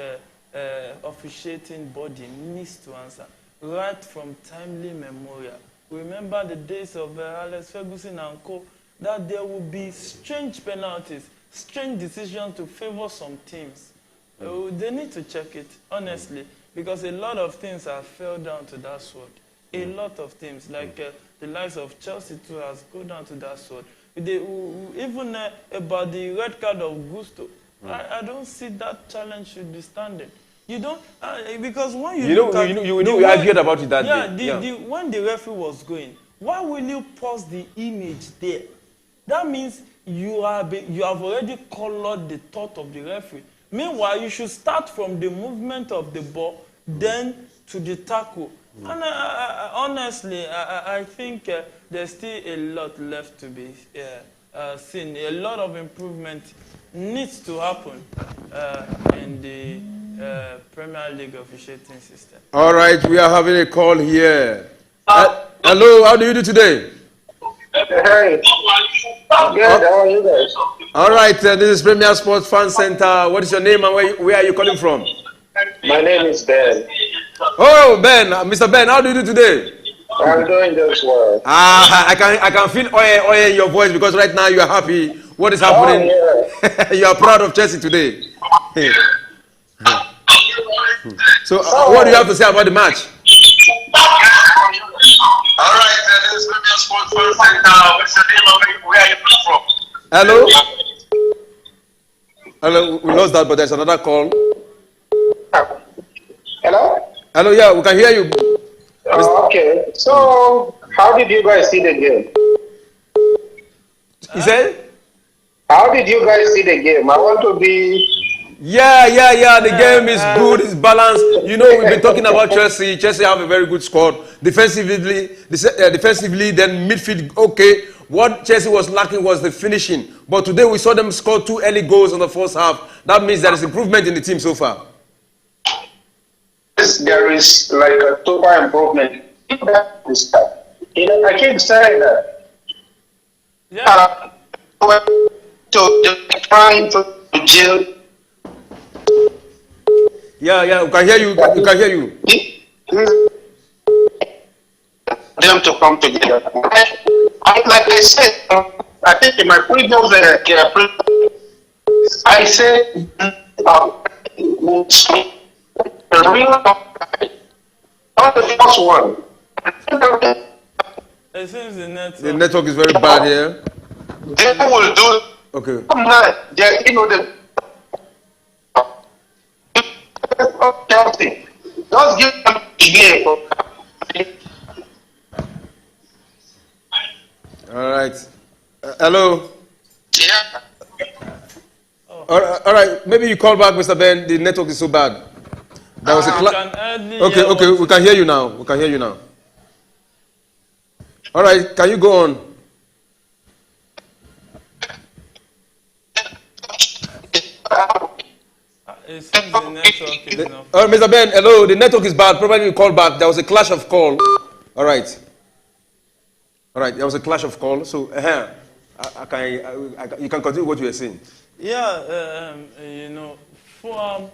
officiating body needs to answer, right from timely memorial. Remember the days of Alex Ferguson and co, that there will be strange penalties, strange decisions to favor some teams. They need to check it, honestly, because a lot of things have fell down to that sword. A lot of teams, like the likes of Chelsea too, has gone down to that sword. Even about the red card of Gusto, I don't see that challenge should be standing. You don't, because when we argued about it that day. When the referee was going, why will you pause the image there? that means you have already colored the thought of the referee. Meanwhile, you should start from the movement of the ball, then to the tackle. And honestly, I think there's still a lot left to be seen. A lot of improvement needs to happen in the Premier League officiating system. All right, we are having a call here. Hello, how do you do today? Hey. Good, how are you guys? All right, this is Premier Sports Fan Center. What is your name and where are you calling from? My name is Ben. Oh, Ben, Mr. Ben, how do you do today? I'm doing just well. I can feel oil in your voice because right now you are happy. What is happening? Oh, yeah. You are proud of Chelsea today. So, what do you have to say about the match? All right, this is Premier Sports Fan Center. What's your name and where are you from? Hello? Hello, we lost that, but there's another call. Hello? Hello, yeah, we can hear you. Okay. So, how did you guys see the game? He said? How did you guys see the game? I want to be... Yeah. The game is good, it's balanced. You know, we've been talking about Chelsea. Chelsea have a very good squad. Defensively, then midfield, okay. What Chelsea was lacking was the finishing. But today we saw them score 2 early goals in the first half. That means there is improvement in the team so far. There is like a total improvement. You know, I keep saying that. Yeah. Trying to jail. Yeah, we can hear you. We can hear you. Them to come together. Like I said, I think in my previous, I said, the real, not the first one. It seems The network is very bad here. They will do. Okay. You know the. Just give them a game. All right. Hello. Yeah. All right. Maybe you call back, Mr. Ben. The network is so bad. There was a Okay. We can hear you now. All right. Can you go on? It seems the network is not. Mr. Ben, hello. The network is bad. Probably you call back. There was a clash of call. All right. There was a clash of call. So, you can continue what you were saying. Yeah, you know, Fulham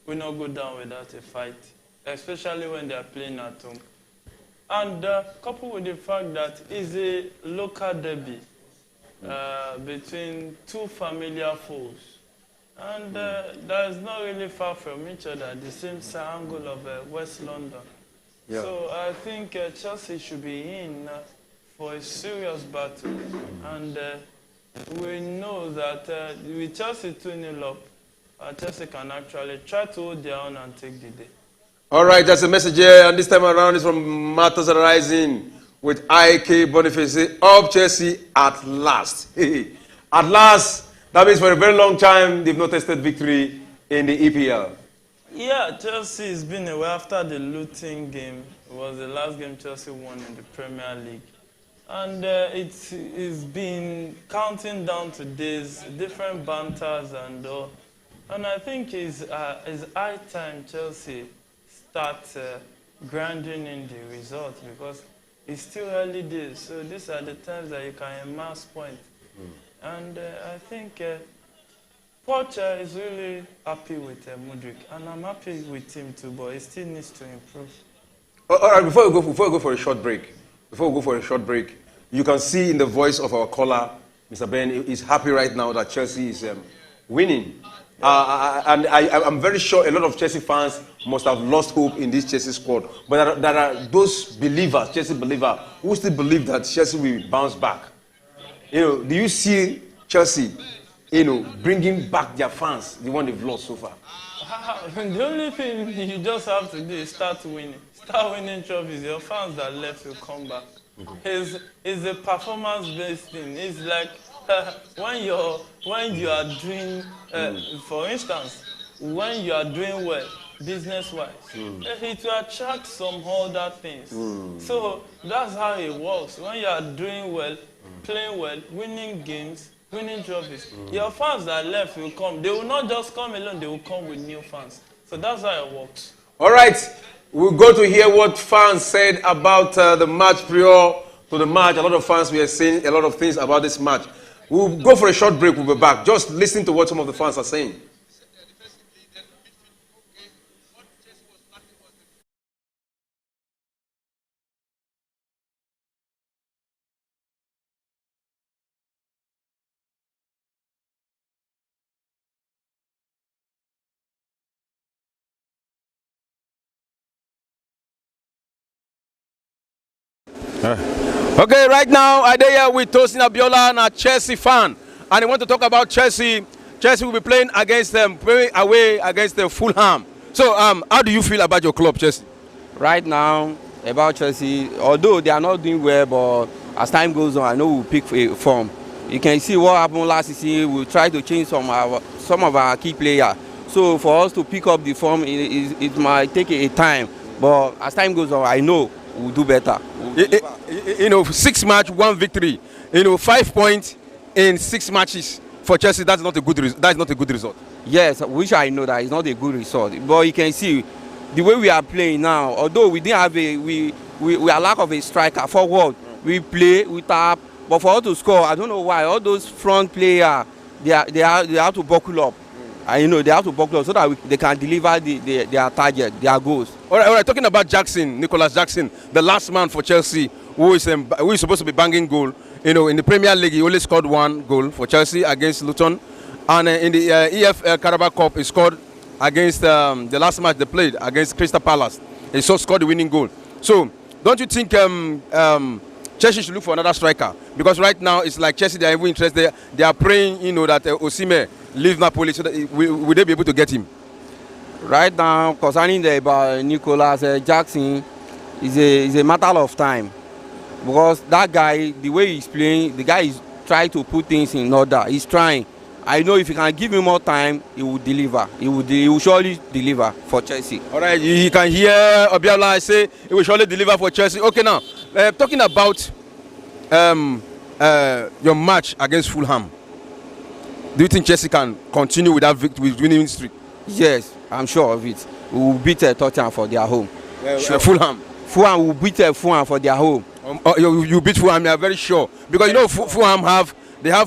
will not go down without a fight, especially when they are playing at home. And coupled with the fact that it's a local derby between two familiar foes. And that is not really far from each other, the same angle of West London. Yeah. So I think Chelsea should be in for a serious battle. And we know that with Chelsea 2-0 up, Chelsea can actually try to hold their own and take the day. All right, that's a message here. And this time around is from Matters Rising with IK Boniface. Up Chelsea at last. At last. That means for a very long time, they've not tasted victory in the EPL. Yeah, Chelsea has been away after the Luton game. It was the last game Chelsea won in the Premier League. And it's been counting down to days, different banters and all. And I think it's high time Chelsea start grinding in the results because it's still early days. So these are the times that you can amass points. And I think Poch is really happy with Mudryk, and I'm happy with him too, but he still needs to improve. All right, before we go for a short break, you can see in the voice of our caller, Mr. Ben, is happy right now that Chelsea is winning. And I'm very sure a lot of Chelsea fans must have lost hope in this Chelsea squad. But there are those believers, Chelsea believers, who still believe that Chelsea will bounce back. You know, do you see Chelsea, bringing back their fans, the one they've lost so far? The only thing you just have to do is start winning. Start winning trophies. Your fans that left will come back. It's a performance-based thing. It's like when you are doing, for instance, when you are doing well, business-wise, it will attract some other things. So that's how it works. When you are doing well, playing well, winning games, winning trophies, your fans that left will come. They will not just come alone, they will come with new fans. So that's how it works. All right, we'll go to hear what fans said about the match prior to the match. A lot of fans were saying a lot of things about this match. We'll go for a short break. We'll be back. Just listen to what some of the fans are saying. Okay, right now, I here with Tosin Abiola and a Chelsea fan. And I want to talk about Chelsea. Chelsea will be playing against them, playing away against the Fulham. So, how do you feel about your club, Chelsea? Right now, about Chelsea, although they are not doing well, but as time goes on, I know we'll pick a form. You can see what happened last season. We try to change some of our key players. So for us to pick up the form, it might take a time. But as time goes on, I know we'll do better. You know, 6 match, 1 victory. You know, 5 points in 6 matches for Chelsea. That's not a good result. Yes, which I know that is not a good result. But you can see the way we are playing now. Although we didn't have we are lack of a striker forward. We play, we tap, but for us to score, I don't know why. All those front players, they have to buckle up. And you know, they have to buckle up so that they can deliver their target, their goals. All right. Talking about Jackson, Nicholas Jackson, the last man for Chelsea, who is supposed to be banging goal. You know, in the Premier League, he only scored 1 goal for Chelsea against Luton, and in the EFL Carabao Cup, he scored against the last match they played against Crystal Palace. He scored the winning goal. So, don't you think Chelsea should look for another striker? Because right now it's like Chelsea, they are even interested. They are praying, you know, that Osimhen leave Napoli so that will they be able to get him? Right now, concerning about Nicholas Jackson, is a matter of time, because that guy, the way he's playing, the guy is trying to put things in order. He's trying. I know if you can give him more time, he will deliver. He will surely deliver for Chelsea. All right, you can hear Abiola say he will surely deliver for Chelsea. Okay, now talking about your match against Fulham, do you think Chelsea can continue with that with winning streak? Yes, I'm sure of it. We will beat Tottenham for their home. Sure. Fulham will beat Fulham for their home. You beat Fulham, you are very sure, because you know Fulham have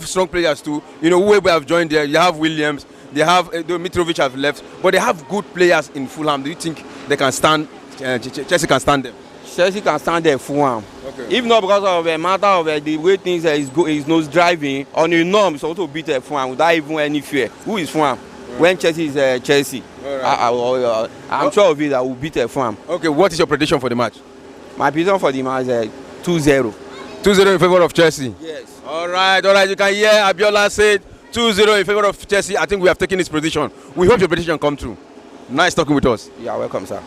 strong players too. You know, whoever have joined there, you have Williams, they have Mitrovic have left, but they have good players in Fulham. Do you think they can stand? Chelsea can stand them? Chelsea can stand there Fulham. Okay. If not because of a matter of the way things is nose driving on a norm, it's also beat Fulham without even any fear. Who is Fulham? Right. When Chelsea is Chelsea, right. I'm sure of it that we'll beat Fulham. Okay, what is your prediction for the match? My prediction for the match is 2-0. 2-0 in favor of Chelsea? Yes. All right. You can hear Abiola said 2-0 in favor of Chelsea. I think we have taken his prediction. We hope your prediction come true. Nice talking with us. Yeah, welcome, sir.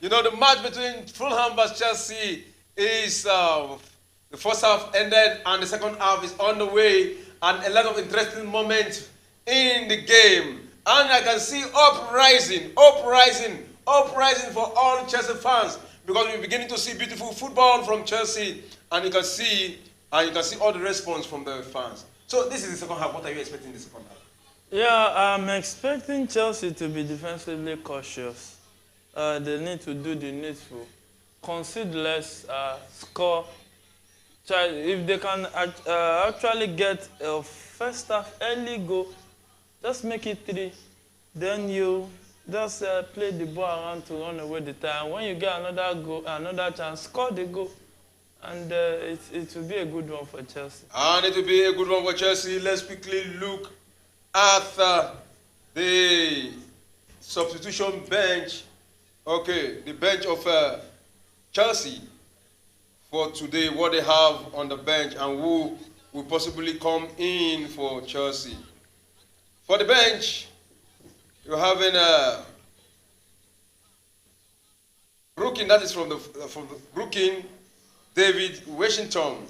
You know, the match between Fulham vs Chelsea is the first half ended and the second half is on the way, and a lot of interesting moments in the game. And I can see uprising for all Chelsea fans, because we're beginning to see beautiful football from Chelsea, and you can see all the response from the fans. So this is the second half. What are you expecting in the second half? Yeah, I'm expecting Chelsea to be defensively cautious. They need to do the needful. Concede less, score. If they can actually get a first half early goal, just make it 3. Then you just play the ball around to run away the time. When you get another goal, another chance, score the goal. And it will be a good one for Chelsea. And it will be a good one for Chelsea. Let's quickly look at the substitution bench. Okay, the bench of Chelsea for today, what they have on the bench and who will possibly come in for Chelsea. For the bench, you're having Brooklyn, that is from the Brooklyn, David Washington,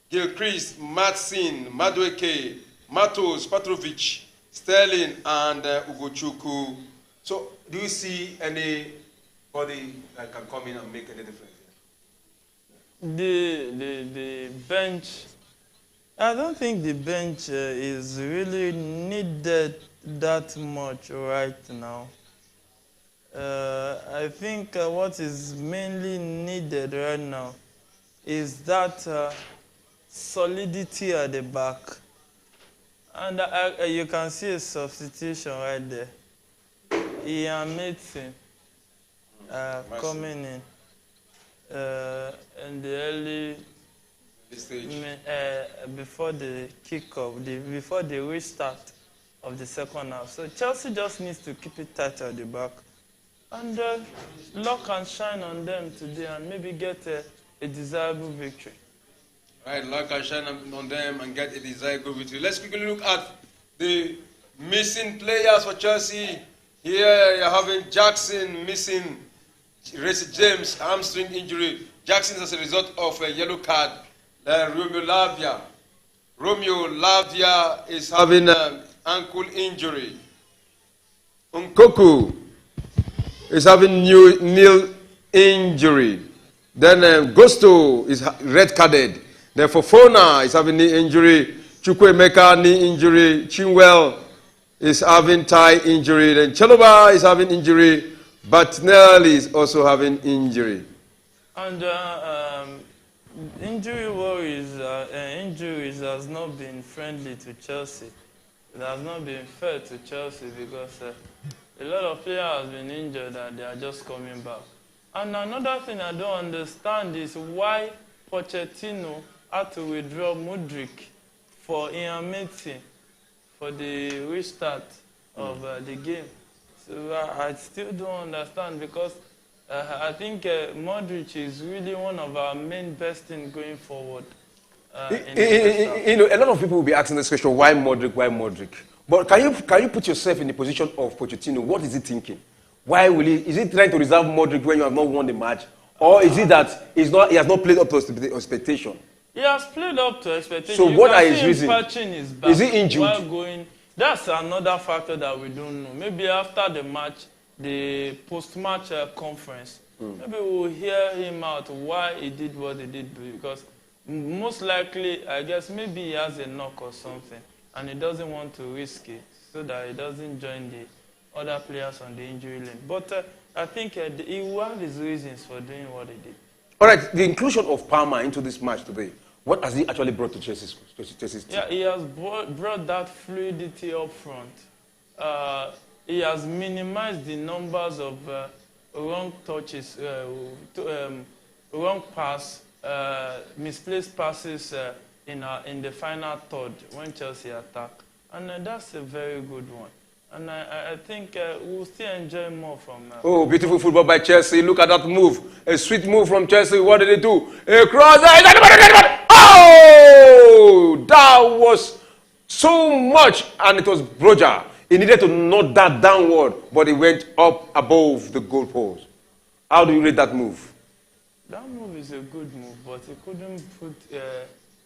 Gilchrist, Matsin, Madueke, Matos, Petrovic, Sterling, and Ugochukwu. So, do you see anybody that can come in and make any difference? The bench, I don't think the bench is really needed that much right now. I think what is mainly needed right now is that solidity at the back. And you can see a substitution right there. Ian Mason coming in the early before the kickoff, before the restart of the second half. So Chelsea just needs to keep it tight at the back, and luck and shine on them today, and maybe get a desirable victory. Right, luck and shine on them and get a desirable victory. Let's quickly look at the missing players for Chelsea. Here you're having Jackson missing, Reece James hamstring injury. Jackson as a result of a yellow card. Romeo Lavia is having an ankle injury. Nkoku is having knee injury. Then Gusto is red carded. Then Fofana is having knee injury. Chukwuemeka knee injury. Chinwell is having thigh injury. Then Chalobah is having injury. Batnell is also having injury. And injuries has not been friendly to Chelsea. It has not been fair to Chelsea, because a lot of players have been injured and they are just coming back. And another thing I don't understand is why Pochettino had to withdraw Mudryk for Ian Mason for the restart of the game. So I still don't understand, because I think Modric is really one of our main best things going forward. You know, a lot of people will be asking this question: why Modric? Why Modric? But can you put yourself in the position of Pochettino? What is he thinking? Why will he? Is he trying to reserve Modric when you have not won the match, or is it that he has not played up to expectation? He has played up to expectation. So what are his reasons? Is he injured? While going, that's another factor that we don't know. Maybe after the match, the post-match conference, maybe we'll hear him out why he did what he did, because most likely, I guess, maybe he has a knock or something, and he doesn't want to risk it so that he doesn't join the other players on the injury lane. But I think he will have his reasons for doing what he did. All right, the inclusion of Palmer into this match today, what has he actually brought to Chelsea's team? Yeah, he has brought that fluidity up front. He has minimized the numbers of wrong touches, wrong pass, misplaced passes in the final third when Chelsea attack. And that's a very good one. And I think we'll still enjoy more from Oh, beautiful football by Chelsea. Look at that move. A sweet move from Chelsea. What did they do? A cross. Oh! That was so much. And it was Broja. He needed to knock that downward, but it went up above the goalpost. How do you rate that move? That move is a good move, but he couldn't put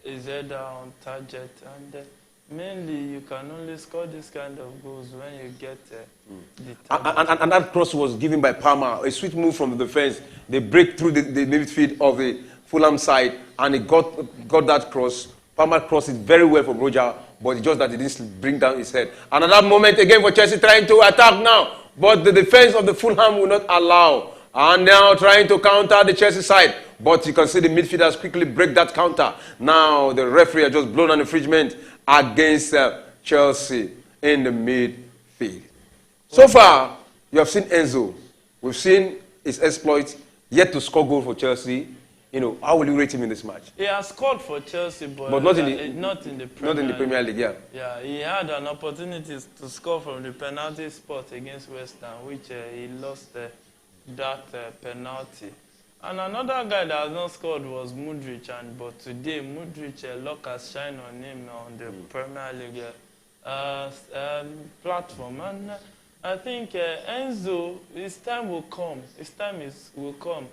his header on target. And mainly, you can only score this kind of goals when you get the target. And that cross was given by Palmer, a sweet move from the defense. They break through the midfield of the Fulham side, and he got that cross. Palmer crossed it very well from Roger, but it's just that he didn't bring down his head. And at that moment, again, for Chelsea trying to attack now, but the defense of the Fulham will not allow. And now trying to counter the Chelsea side. But you can see the midfielders quickly break that counter. Now the referee has just blown an infringement against Chelsea in the midfield. So far, you have seen Enzo. We've seen his exploit, yet to score goal for Chelsea. You know, how will you rate him in this match? He has scored for Chelsea, but not in the Premier League, yeah. Yeah, he had an opportunity to score from the penalty spot against West Ham, which he lost that penalty. And another guy that has not scored was Mudryk, but today Mudryk, luck has shined on him on the Premier League platform. And I think Enzo, his time will come. His time will come.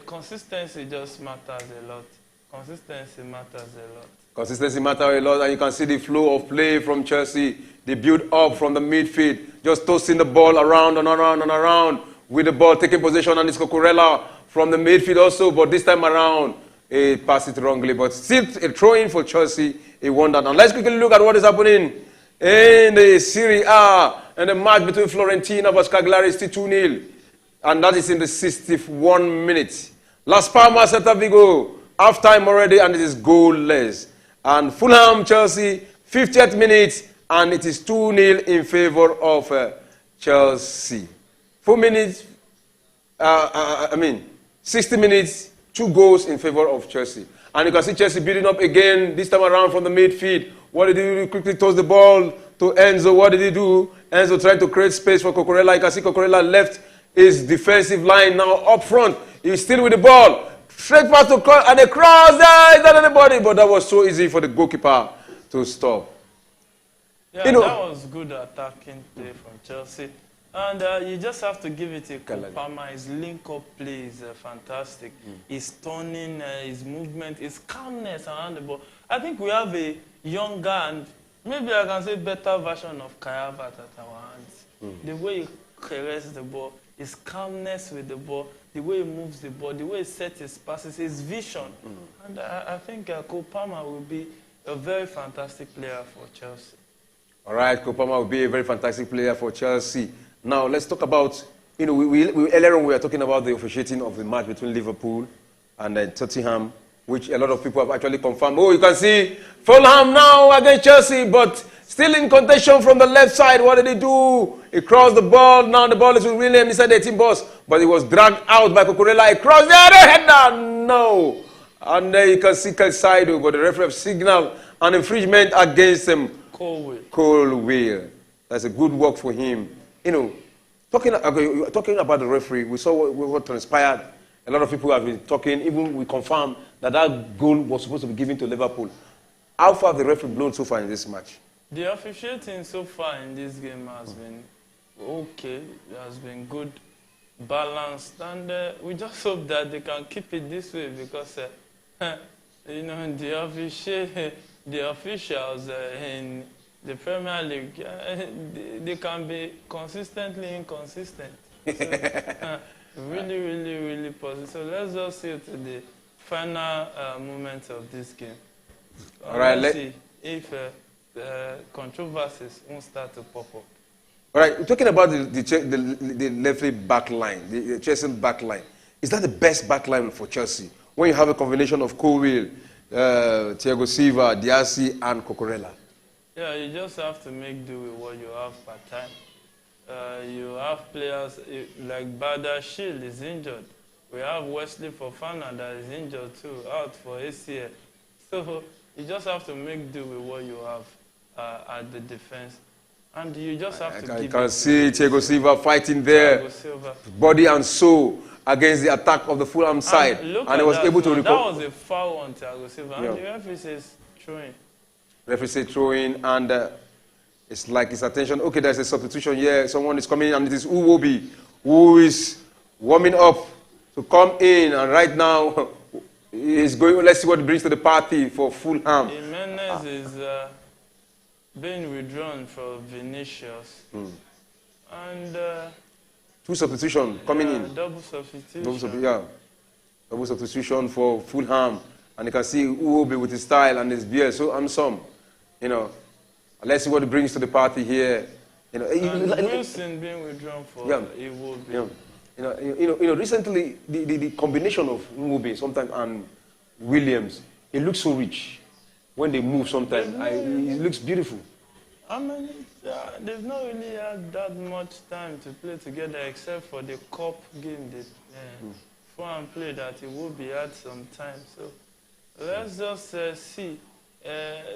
Consistency just matters a lot. Consistency matters a lot. Consistency matters a lot, and you can see the flow of play from Chelsea. They build up from the midfield, just tossing the ball around and around and around with the ball, taking possession, and it's Cucurella from the midfield also, but this time around, he passed it wrongly. But still a throw-in for Chelsea, he won that. Now let's quickly look at what is happening in the Serie A, and the match between Fiorentina vs Cagliari is still 2-0. And that is in the 61 minutes. Las Palmas, Celta Vigo, half-time already, and it is goalless. And Fulham, Chelsea, 50th minute, and it is 2-0 in favor of Chelsea. 4 minutes, 60 minutes, 2 goals in favor of Chelsea. And you can see Chelsea building up again, this time around from the midfield. What did he do? He quickly toss the ball to Enzo. What did he do? Enzo tried to create space for Cucurella. You can see Cucurella left his defensive line now up front. He's still with the ball. Straight pass to cross, and a cross there. Is not anybody, but that was so easy for the goalkeeper to stop. Yeah, you know, that was good attacking play from Chelsea. And you just have to give it a Palmer. His link-up play is fantastic. His turning, his movement, his calmness around the ball. I think we have a younger and maybe I can say better version of Kai Havertz at our hands. The way he caresses the ball, his calmness with the ball, the way he moves the ball, the way he sets his passes, his vision. And I think Cole Palmer will be a very fantastic player for Chelsea. All right, Cole Palmer will be a very fantastic player for Chelsea. Now, let's talk about, earlier on we were talking about the officiating of the match between Liverpool and Tottenham, which a lot of people have actually confirmed. Oh, you can see Fulham now against Chelsea, but still in contention from the left side. What did he do? He crossed the ball. Now the ball is with William inside the 18 box, but he was dragged out by Cucurella. He crossed the other header. No. And there you can see Caicedo, but the referee have signaled an infringement against him. Colwill. That's a good work for him. Talking about the referee, we saw what transpired. A lot of people have been talking, even we confirmed that goal was supposed to be given to Liverpool. How far have the referee blown so far in this match? The officiating so far in this game has been okay. It has been good, balanced, and we just hope that they can keep it this way because, the officials in the Premier League, they can be consistently inconsistent. So, really, really, really positive. So let's just see to the final moments of this game. All right, let's see if controversies won't start to pop up. All right, we're talking about the Lesley back line, the Chelsea back line. Is that the best back line for Chelsea? When you have a combination of Colwill, Thiago Silva, Diassi, and Cucurella? Yeah, you just have to make do with what you have per time. You have players like Badashil is injured. We have Wesley Fofana that is injured too, out for ACL. So you just have to make do with what you have at the defense. And you just have to You can see Thiago Silva fighting there, body and soul, against the attack of the Fulham side. And he was able to recover. That was a foul on Thiago Silva. And the referee says throwing. Referee says throwing, and it's like his attention. Okay, there's a substitution here. Someone is coming, and it is Uwobi, who is warming up to come in, and right now he's going. Let's see what he brings to the party for Fulham. Jimenez is being withdrawn for Vinicius. And two substitution coming in. Double substitution. Double substitution for Fulham. And you can see Uobi with his style and his beard so handsome. You know, let's see what he brings to the party here. You know, and Wilson being withdrawn for Iwobi. Recently the combination of Uobi sometimes and Williams, it looks so rich when they move. Sometimes it looks beautiful. I mean, they've not really had that much time to play together, except for the cup game they Fulham played. That it will be had some time. So let's just see.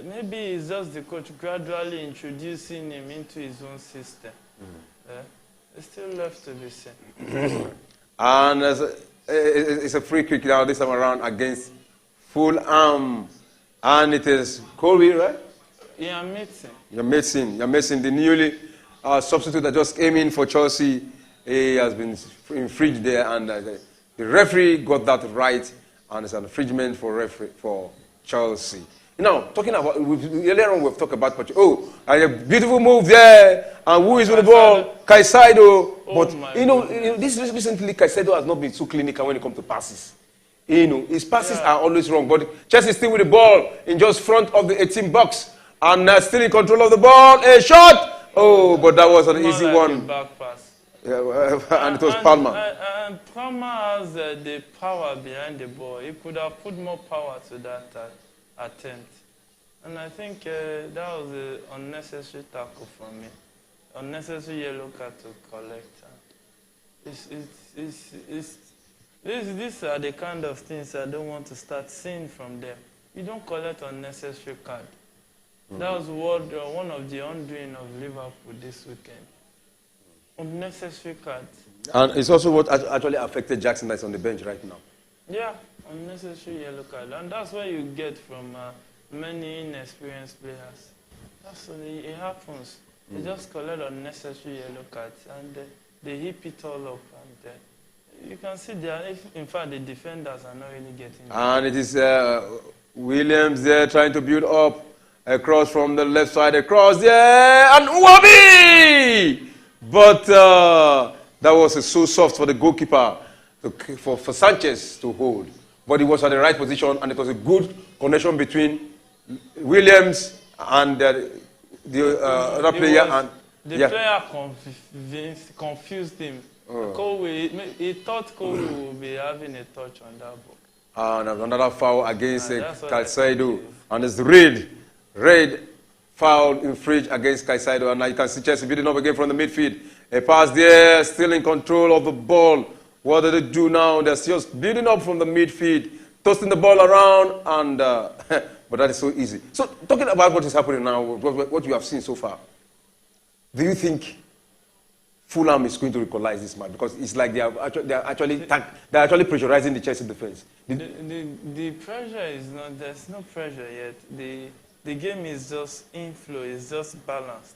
Maybe it's just the coach gradually introducing him into his own system. It's still left to be seen. And it's a free kick now this time around against Fulham, and it is Colby, right? Yeah, Mason. You're missing the newly substitute that just came in for Chelsea. He has been infringed there, and the referee got that right, and it's an infringement for Chelsea. Now, talking about, earlier on we've talked about, a beautiful move there, and who is with the ball? Caicedo. But, this recently, Caicedo has not been so clinical when it comes to passes. His passes are always wrong, but Chelsea is still with the ball in just front of the 18 box, and still in control of the ball. A shot! Oh, but that was an easy one. Back pass. And it was Palmer. And Palmer has the power behind the ball. He could have put more power to that attempt. And I think that was an unnecessary tackle from me. Unnecessary yellow card to collect. These are the kind of things I don't want to start seeing from them. You don't collect unnecessary card. That was one of the undoing of Liverpool this weekend. Unnecessary cards. And it's also what actually affected Jackson that's on the bench right now. Yeah, unnecessary yellow card. And that's what you get from many inexperienced players. That's what it happens. They just collect unnecessary yellow cards and they heap it all up. And you can see in fact, the defenders are not really getting it. And it is Williams there trying to build up. Across from the left side, across there, and Uwabi! But that was so soft for the goalkeeper, for Sanchez to hold. But he was at the right position, and it was a good connection between Williams and the other player. The player confused him. He thought Kobe would be having a touch on that ball. And another foul against Caicedo, and it's red foul infringed against Caicedo, and now you can see Chelsea building up again from the midfield. A pass there, still in control of the ball. What do they do now? They're just building up from the midfield, tossing the ball around, and but that is so easy. So, talking about what is happening now, what you have seen so far, do you think Fulham is going to equalize this match? Because it's like they're actually pressurizing the Chelsea defense. The pressure is not. There's no pressure yet. The game is just inflow, it's just balanced.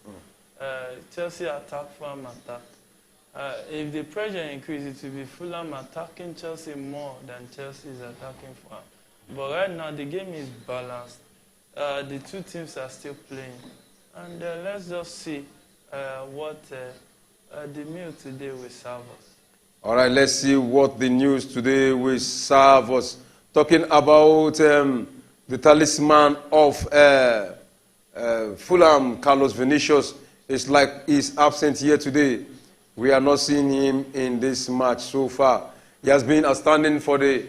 Chelsea attack, Fulham attack. If the pressure increases, it will be Fulham attacking Chelsea more than Chelsea is attacking Fulham. But right now, the game is balanced. The two teams are still playing. And let's just see what the meal today will serve us. All right, let's see what the news today will serve us. Talking about the talisman of Fulham, Carlos Vinicius, is like he's absent here today. We are not seeing him in this match so far. He has been outstanding for the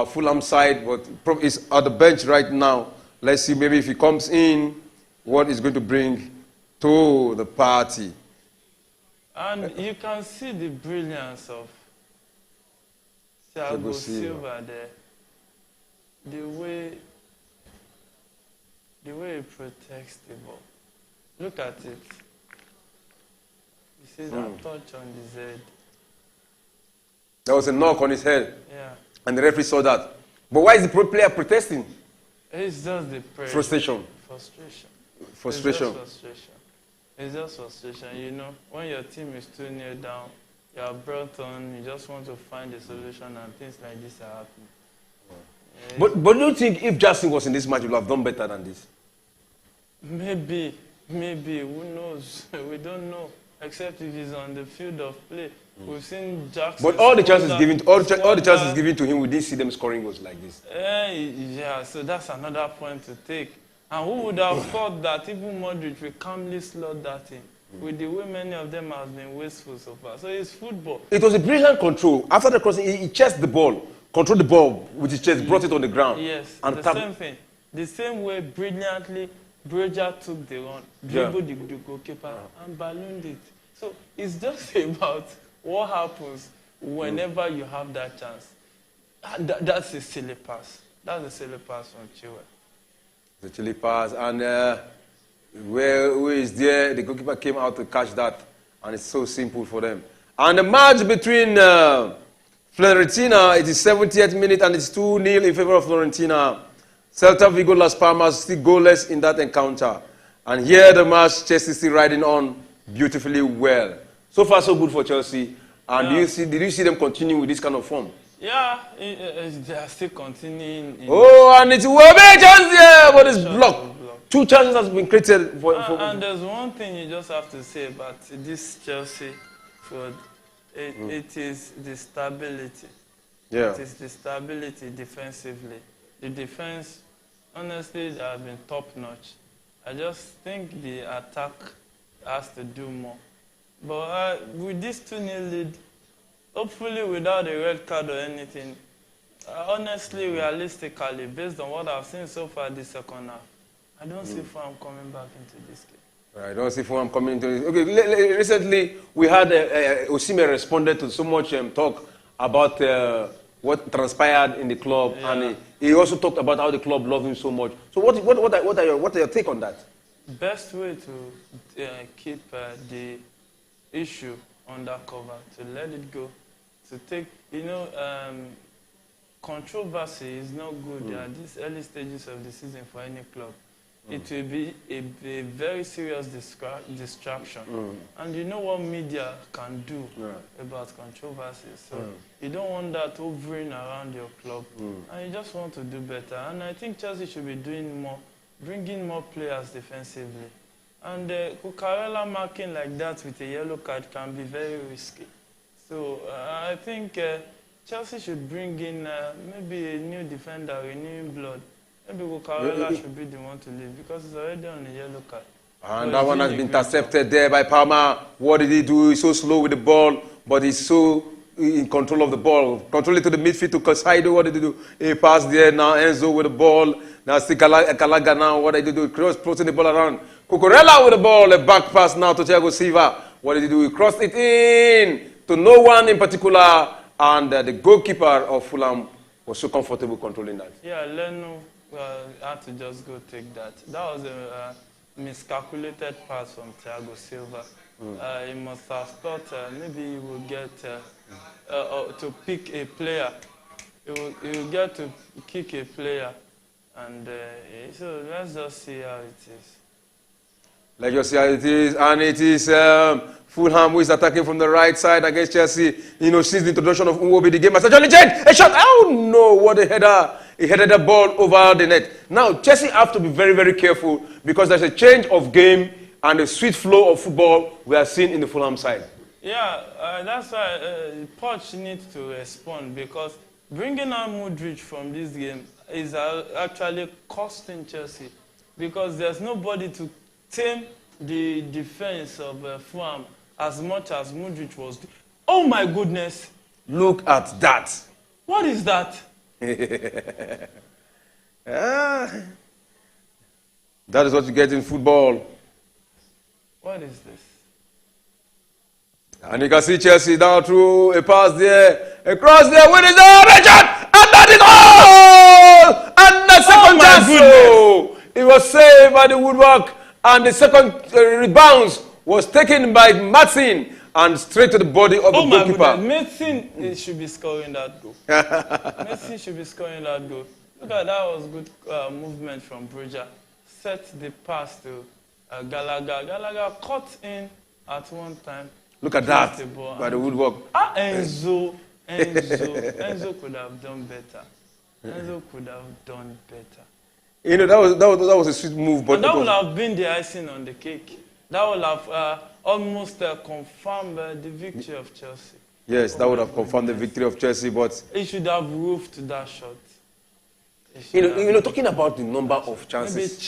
Fulham side, but is at the bench right now. Let's see maybe if he comes in, what he's going to bring to the party. And you can see the brilliance of Thiago Silva there. The way he protects the ball. Look at it. You see that touch on his head. There was a knock on his head. Yeah. And the referee saw that. But why is the player protesting? It's just the pressure. Frustration. Frustration. It's just frustration. You know, when your team is 2-0 down, you are brought on, you just want to find a solution, and things like this are happening. But do you think if Justin was in this match, he would have done better than this? Maybe, who knows? We don't know, except if he's on the field of play. We've seen Jackson. But all the chances given to him, we didn't see them scoring goals like this. Yeah, so that's another point to take. And who would have thought that even Modric will calmly slot that in, with the way many of them have been wasteful so far. So it's football. It was a brilliant control. After the crossing, he chased the ball, controlled the ball with his chest, brought it on the ground. Yes, and the same thing. The same way brilliantly Broja took the run, dribbled the goalkeeper, and ballooned it. So it's just about what happens whenever you have that chance. That's a silly pass. That's a silly pass from Chilwell. The Chile pass, and who is there? The goalkeeper came out to catch that, and it's so simple for them. And the match between Fiorentina, it is 70th minute, and it's 2-0 in favor of Fiorentina. Celta Vigo Las Palmas still goalless in that encounter. And here the match, Chelsea still riding on beautifully well. So far, so good for Chelsea. And did you see them continue with this kind of form? Yeah, they are still continuing. And it's a big chance here, but it's blocked. 2 chances has been created. And there's one thing you just have to say about this Chelsea. It is the stability. Yeah. It is the stability defensively. The defense, honestly, they have been top-notch. I just think the attack has to do more. But with this 2-0 lead, hopefully without a red card or anything, honestly, realistically, based on what I've seen so far this second half, I don't see Fulham coming back into this game. I don't see Fulham coming into this. Okay, recently we had Osimhen responded to so much talk about what transpired in the club, and he also talked about how the club loved him so much. So what are your take on that? Best way to keep the issue under cover, to let it go, to take, controversy is not good at these early stages of the season for any club. It will be a very serious distraction. And you know what media can do about controversy. So you don't want that hovering around your club. And you just want to do better. And I think Chelsea should be doing more, bringing more players defensively. And Cucurella marking like that with a yellow card can be very risky. So I think Chelsea should bring in maybe a new defender, a new blood. Maybe Cucurella should be the one to leave because he's already on a yellow card. And that one has been intercepted there by Palmer. What did he do? He's so slow with the ball, but he's so in control of the ball. Control it to the midfield to Casaido. What did he do? He passed there. Now Enzo with the ball. Now still Calaga now. What did he do? Cross, putting the ball around. Cucurella with the ball. A back pass now to Thiago Silva. What did he do? He crossed it in to no one in particular. And the goalkeeper of Fulham was so comfortable controlling that. Yeah, Leno had to just go take that. That was a miscalculated pass from Thiago Silva. He must have thought maybe he will get to pick a player. He will get to kick a player. And so let's just see how it is. Let's just see how it is. And it is Fulham who is attacking from the right side against Chelsea. Since the introduction of Nwobi, the game has actually changed. A shot. Oh no, what a header. He headed the ball over the net. Now, Chelsea have to be very, very careful because there's a change of game and a sweet flow of football we are seeing in the Fulham side. Yeah, that's why Poch needs to respond because bringing out Modric from this game is actually costing Chelsea because there's nobody to tame the defense of Fulham as much as Modric was. Oh my goodness! Look at that. What is that? That is what you get in football. What is this? And you can see Chelsea down through a pass there, across there, with his Richard, and that is all! And the second chance, it was saved by the woodwork, and the second rebound was taken by Martin and straight to the body of the goalkeeper. Martin should be scoring that goal. Martin should be scoring that goal. Look at that, was good movement from Broja. Set the pass to Gallagher. Gallagher cut in at one time. Look at that, by the woodwork. Enzo could have done better. Enzo could have done better. You know, that was a sweet move, but and that would have been the icing on the cake. That would have almost confirmed the victory of Chelsea. Yes, that would have confirmed the victory of Chelsea, but he should have roofed that shot. You know, talking about the number of chances,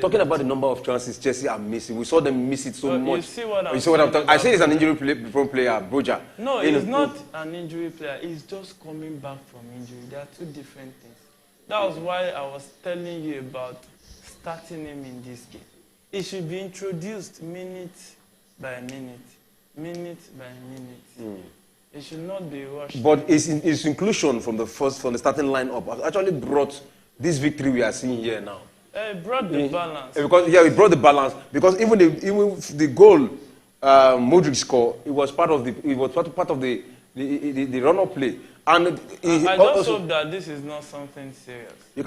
talking about the number of chances Chelsea are missing, we saw them miss it so much. You see what I'm talking? I say it's an injury-prone player, Broja. No, he's not an injury player. He's just coming back from injury. They are two different things. That was why I was telling you about starting him in this game. He should be introduced minute by minute, minute by minute. It should not be rushed. But his inclusion from the starting lineup has actually brought this victory we are seeing here now. It brought the balance. Because it brought the balance. Because even the goal Modric scored, it was part of the run-up play. And I just hope that this is not something serious. You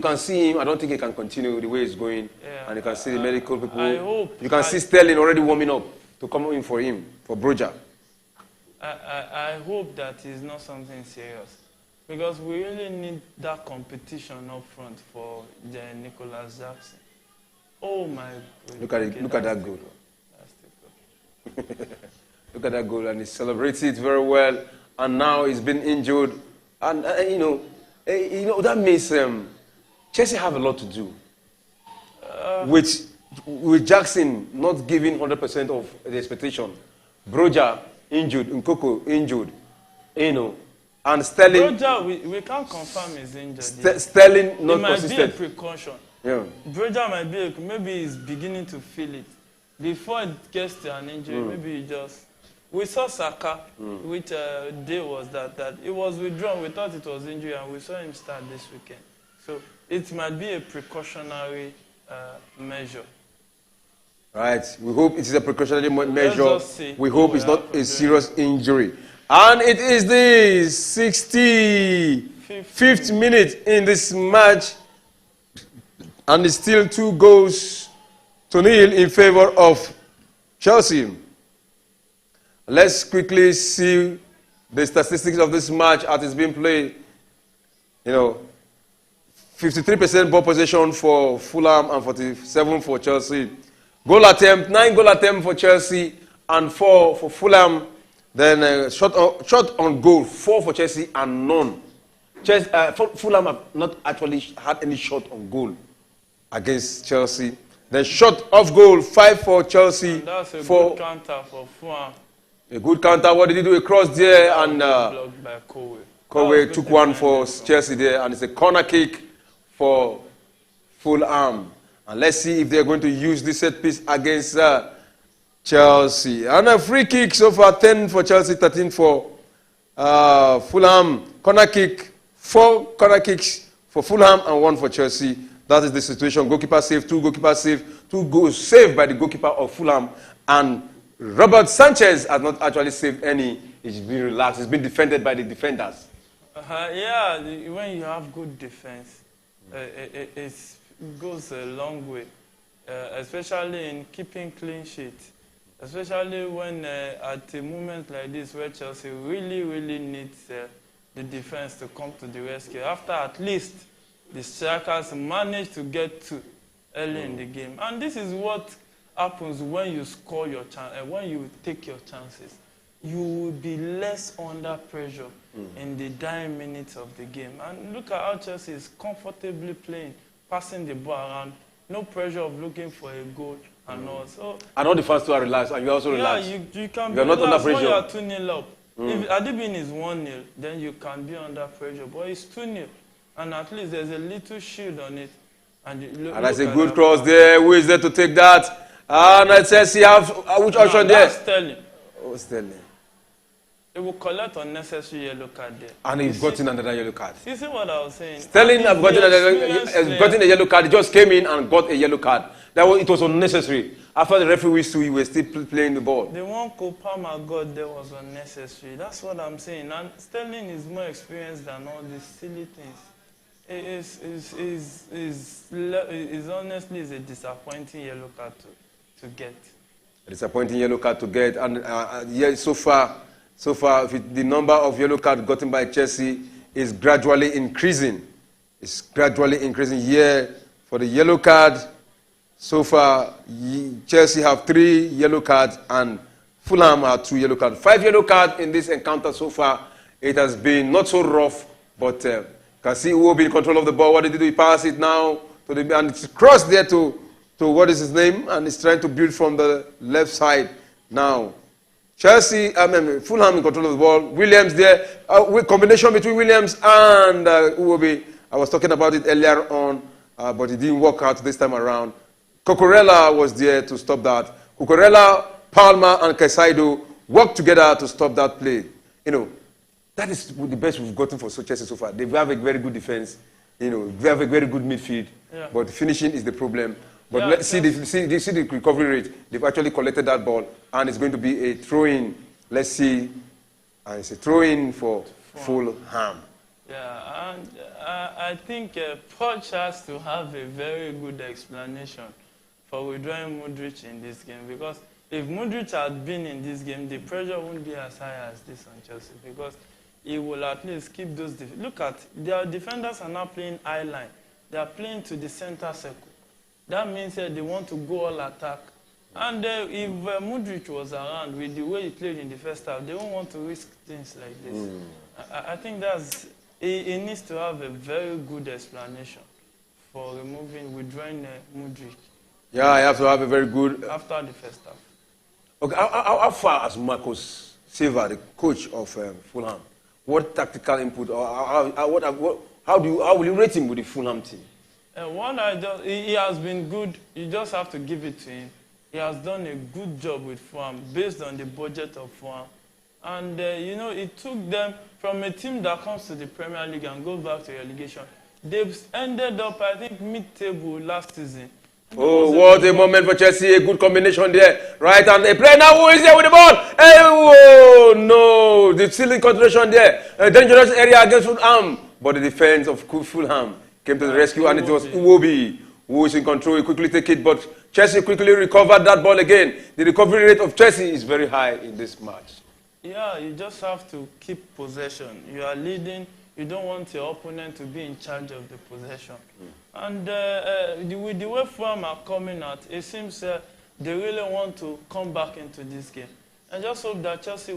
can see him. I don't think he can continue the way he's going. Yeah, and you can see the medical people. I hope. You can see Sterling already warming up to come in for him, for Broja. I hope that it's not something serious. Because we really need that competition up front for Nicholas Jackson. Oh my God. Look at it. Look at that goal. Look at that goal. And he celebrates it very well. And now he's been injured. And, you know, that means Chelsea have a lot to do. With Jackson not giving 100% of the expectation. Broja injured, Nkoko injured, you know, and Sterling. Broja, we can't confirm he's injured. Sterling not consistent. It might be a precaution. Yeah. Broja might be, maybe he's beginning to feel it. Before it gets to an injury, maybe he just... We saw Saka, which day was that it was withdrawn. We thought it was injury, and we saw him start this weekend. So it might be a precautionary measure. Right. We hope it is a precautionary measure. We hope it's not a serious injury. And it is the 65th minute in this match. And it's still 2-0 in favor of Chelsea. Let's quickly see the statistics of this match as it's being played. You know, 53% ball possession for Fulham and 47% for Chelsea. Goal attempt, 9 goal attempts for Chelsea and 4 for Fulham. Then shot on goal, 4 for Chelsea and none. Fulham have not actually had any shot on goal against Chelsea. Then shot off goal, 5 for Chelsea. And that's a good counter for Fulham. A good counter. What did he do? A cross there, and blocked by Kowe took one for Chelsea there, and it's a corner kick for Fulham. And let's see if they're going to use this set piece against Chelsea. And a free kick so far, 10 for Chelsea, 13 for Fulham. Corner kick, 4 corner kicks for Fulham and 1 for Chelsea. That is the situation. Goalkeeper saved, 2 goalkeepers saved, 2 goals saved by the goalkeeper of Fulham. And Robert Sanchez has not actually saved any. He's been relaxed. He's been defended by the defenders. Yeah, when you have good defense, it goes a long way, especially in keeping clean sheet. Especially when at a moment like this where Chelsea really, really needs the defense to come to the rescue. After at least the strikers manage to get 2 early in the game. And this is what happens when you score your chance, when you take your chances. You will be less under pressure in the dying minutes of the game. And look at how Chelsea is comfortably playing, passing the ball around, no pressure of looking for a goal and all. So, and all the fans are relaxed, and you also relaxed. Yeah, you can be not under pressure. When you are 2-0 up. If Adibin is 1-0, then you can be under pressure. But it's 2-0, and at least there's a little shield on it. And that's a good cross there. Who is there to take that? And it says he have which option there? Sterling. Oh, Sterling. He will collect unnecessary yellow card there. And he's gotten another yellow card. You see what I was saying? Sterling has gotten a yellow card. He just came in and got a yellow card. It was unnecessary. After the referee whistle, he was still playing the ball. The one Kopama got there was unnecessary. That's what I'm saying. And Sterling is more experienced than all these silly things. It is honestly a disappointing yellow card to get. A disappointing yellow card to get. And yeah, so far, the number of yellow cards gotten by Chelsea is gradually increasing. It's gradually increasing here for the yellow card. So far, Chelsea have 3 yellow cards and Fulham have 2 yellow cards. 5 yellow cards in this encounter so far. It has been not so rough, but you can see who will be in control of the ball. What did he do? He passed it now to the, and it's crossed there to what is his name, and he's trying to build from the left side now. Fulham in control of the ball. Williams there, with combination between Williams and Uwobi. I was talking about it earlier on, but it didn't work out this time around. Cucurella was there to stop that. Cucurella, Palmer, and Caicedo worked together to stop that play. You know, that is the best we've gotten for Chelsea so far. They have a very good defense. You know, they have a very good midfield, but finishing is the problem. But let's see the recovery rate. They've actually collected that ball, and it's going to be a throw-in. Let's see. And it's a throw-in for Fulham. Yeah, and I think Poch has to have a very good explanation for withdrawing Mudryk in this game. Because if Mudryk had been in this game, the pressure wouldn't be as high as this on Chelsea. Because he will at least keep those... Look at, their defenders are now playing eye line. They are playing to the center circle. That means that they want to go all attack. And if Mudryk was around with the way he played in the first half, they won't want to risk things like this. I think that's... He needs to have a very good explanation for withdrawing Mudryk. Yeah, I have to have a very good... After the first half. Okay, how far has Marcos Silva, the coach of Fulham, what tactical input, or how will you rate him with the Fulham team? He has been good. You just have to give it to him. He has done a good job with Fulham based on the budget of Fulham. And, you know, it took them from a team that comes to the Premier League and goes back to relegation. They've ended up, I think, mid-table last season. Oh, what a moment for Chelsea. A good combination there. Right, and they play now. Who is there with the ball? Hey, oh, no. The ceiling concentration there. A dangerous area against Fulham. But the defense of Fulham came to the rescue, and it was Uwobi who is in control. He quickly take it, but Chelsea quickly recovered that ball again. The recovery rate of Chelsea is very high in this match. Yeah, you just have to keep possession. You are leading. You don't want your opponent to be in charge of the possession. And with the way Fulham are coming out, it seems they really want to come back into this game. And just hope that Chelsea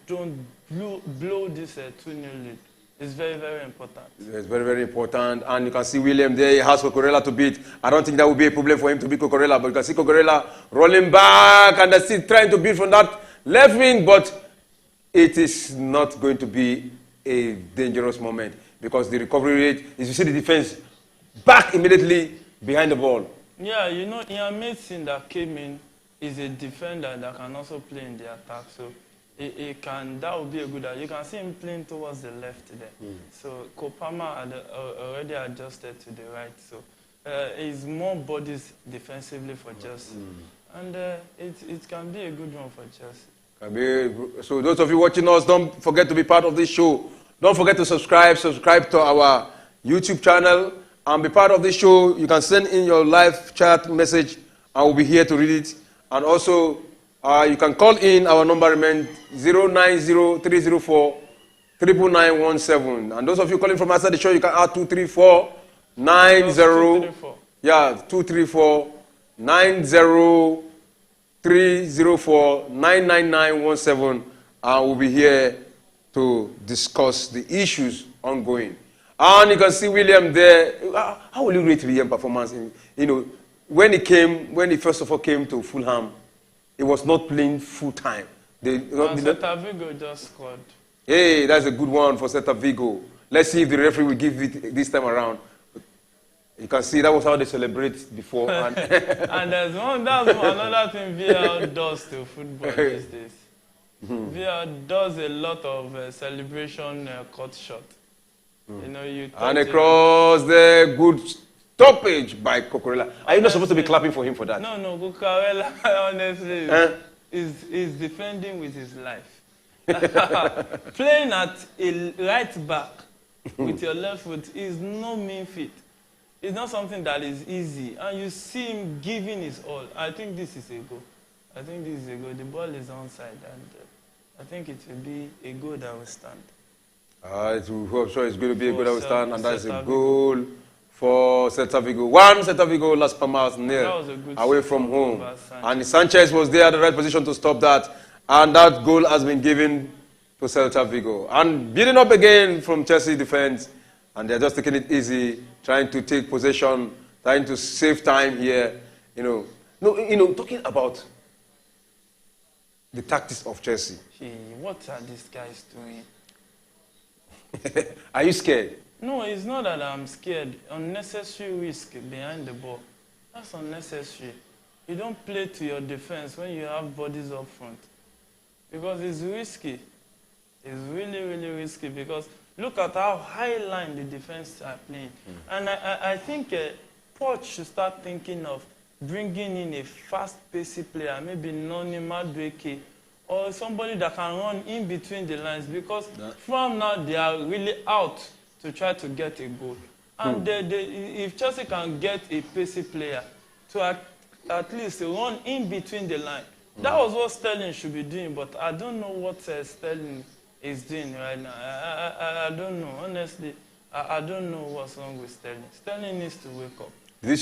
don't blow this 2-0 lead. It's very, very important. It's very, very important. And you can see William there. He has Cucurella to beat. I don't think that will be a problem for him to beat Cucurella. But you can see Cucurella rolling back and they're still trying to beat from that left wing. But it is not going to be a dangerous moment because the recovery rate is, you see the defense back immediately behind the ball. Yeah, you know, Ian Mason that came in is a defender that can also play in the attack. So that would be a good idea. You can see him playing towards the left there. So Kopama had already adjusted to the right. So he's more bodies defensively for Chelsea. And it can be a good one for Chelsea. So those of you watching us, don't forget to be part of this show. Don't forget to subscribe to our YouTube channel and be part of this show. You can send in your live chat message. I will be here to read it. And also, you can call in. Our number remains 090-304-99917. And those of you calling from outside the show, you can add 234-90. Yeah, 234-90. 304-99917, and we'll be here to discuss the issues ongoing. And you can see William there. How will you rate William's performance? When he first of all came to Fulham, he was not playing full time. Celta Vigo just scored. Hey, that's a good one for Celta Vigo. Let's see if the referee will give it this time around. You can see that was how they celebrate before. And that's another thing VAR does to football these days. VAR does a lot of celebration cut shot. And across the good stoppage by Cucurella. Are you not supposed to be clapping for him for that? No, Cucurella, honestly, is defending with his life. Playing at a right back with your left foot is no mean feat. It's not something that is easy. And you see him giving his all. I think this is a goal. I think this is a goal. The ball is onside, and I think it will be a goal that will stand. I'm sure it's going to be a For goal that will stand, and that's a Celta goal for Celta Vigo. 1 Celta Vigo, Las Palmas That nil was a good away save from from home. Robert Sanchez. And Sanchez was there at the right position to stop that, and that goal has been given to Celta Vigo. And building up again from Chelsea defense, and they're just taking it easy, trying to take possession, trying to save time here. Talking about the tactics of Chelsea. Hey, what are these guys doing? Are you scared? No, it's not that I'm scared. Unnecessary risk behind the ball. That's unnecessary. You don't play to your defense when you have bodies up front. Because it's risky. It's really, really risky because look at how high line the defense are playing. And I think Poch should start thinking of bringing in a fast-paced player, maybe Noni Madueke, or somebody that can run in between the lines because from now they are really out to try to get a goal. And if Chelsea can get a pacey player to at least run in between the line, that was what Sterling should be doing, but I don't know what Sterling is doing right now. I don't know. Honestly, I don't know what's wrong with Sterling. Sterling needs to wake up. Did you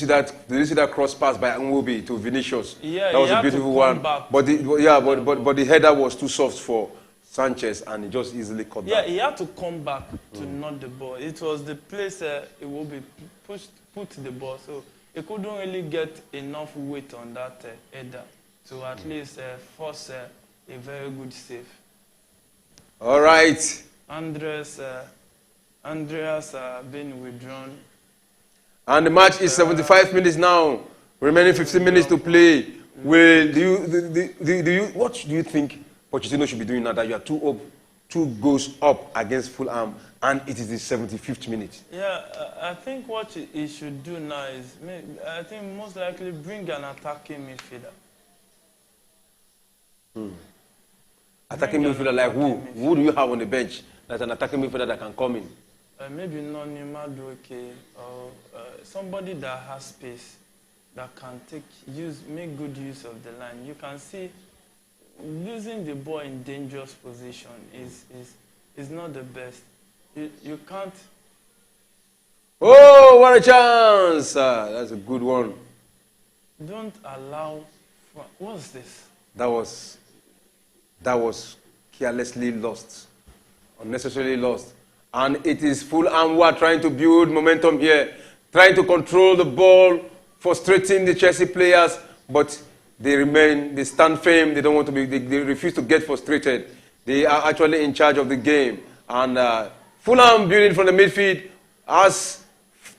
see that cross pass by Nwobi to Vinicius? Yeah, that was he a had to beautiful come one. back. But the header was too soft for Sanchez, and he just easily caught that. Yeah, he had to come back to knock the ball. It was the place it will be put the ball, so he couldn't really get enough weight on that header to at least force a very good save. All right. Andreas been withdrawn. And the match is 75 minutes now. Remaining 15 minutes to play. What do you think Pochettino should be doing now that you are two goals up against Fulham and it is the 75th minute? Yeah, I think what he should do now is, I think most likely bring an attacking midfielder. Attacking midfielder like who? Who do you have on the bench that's an attacking midfielder that can come in? Maybe Noni Madueke or somebody that has space that can make good use of the line. You can see losing the ball in dangerous position is not the best. You can't. Oh, what a chance! That's a good one. Don't allow. What's this? That was carelessly lost, unnecessarily lost. And it is Fulham who are trying to build momentum here, trying to control the ball, frustrating the Chelsea players, but they stand firm, they don't want to be, they refuse to get frustrated. They are actually in charge of the game. And Fulham building from the midfield has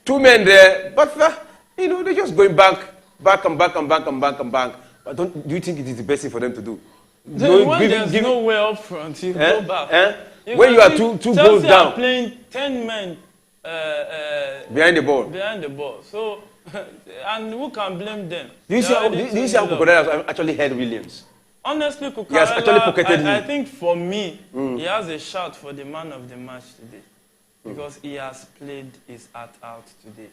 two men there, but they're just going back and back. But do you think it is the best thing for them to do? When there's no way up front, you go back. When you are two goals down, are playing 10 men behind the ball. Behind the ball. So, and who can blame them? Do you see how Cucurella has actually had Williams? Honestly, Cucurella, he has actually pocketed him. I think for me, he has a shout for the man of the match today. Because he has played his heart out today.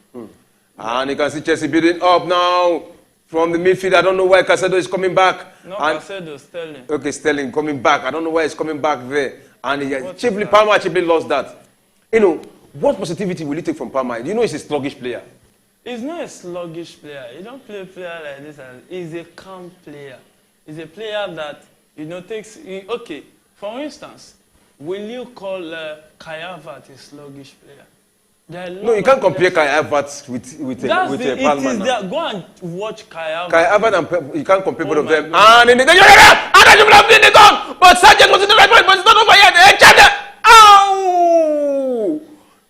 And you can see Chelsea building up now from the midfield. I don't know why Caicedo is coming back. No, Caicedo, Sterling. Okay, Sterling coming back. I don't know why he's coming back there. And Palmer cheaply lost that. What positivity will he take from Palmer? You know he's a sluggish player. He's not a sluggish player. You don't play a player like this. He's a calm player. He's a player that, takes... Okay, for instance, will you call Kai Havertz a sluggish player? No, you can't compare Kai Havertz with Palmer now. Go and watch Kai Havertz. Kai Havertz and you can't compare both of them. And in the game, you will have been the goal, but Sanchez was in the right point, but it's not over yet. Ow!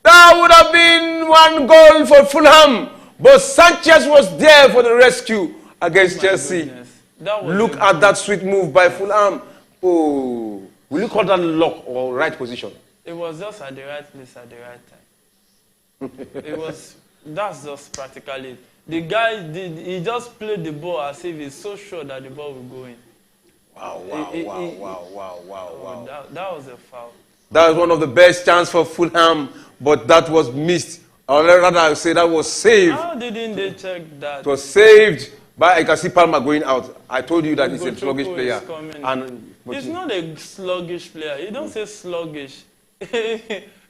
That would have been one goal for Fulham, but Sanchez was there for the rescue against Chelsea. Look at that sweet move by Fulham. Oh, will you call that luck or right position? It was just at the right place at the right time. That's just practically it. The guy he just played the ball as if he's so sure that the ball will go in. Wow. That was a foul. That was one of the best chances for Fulham, but that was missed. Or rather, I would say that was saved. How didn't they check that? It was saved But I can see Palmer going out. I told you that he's a Ugochukwu sluggish is player. coming. And He's not a sluggish player. You don't say sluggish.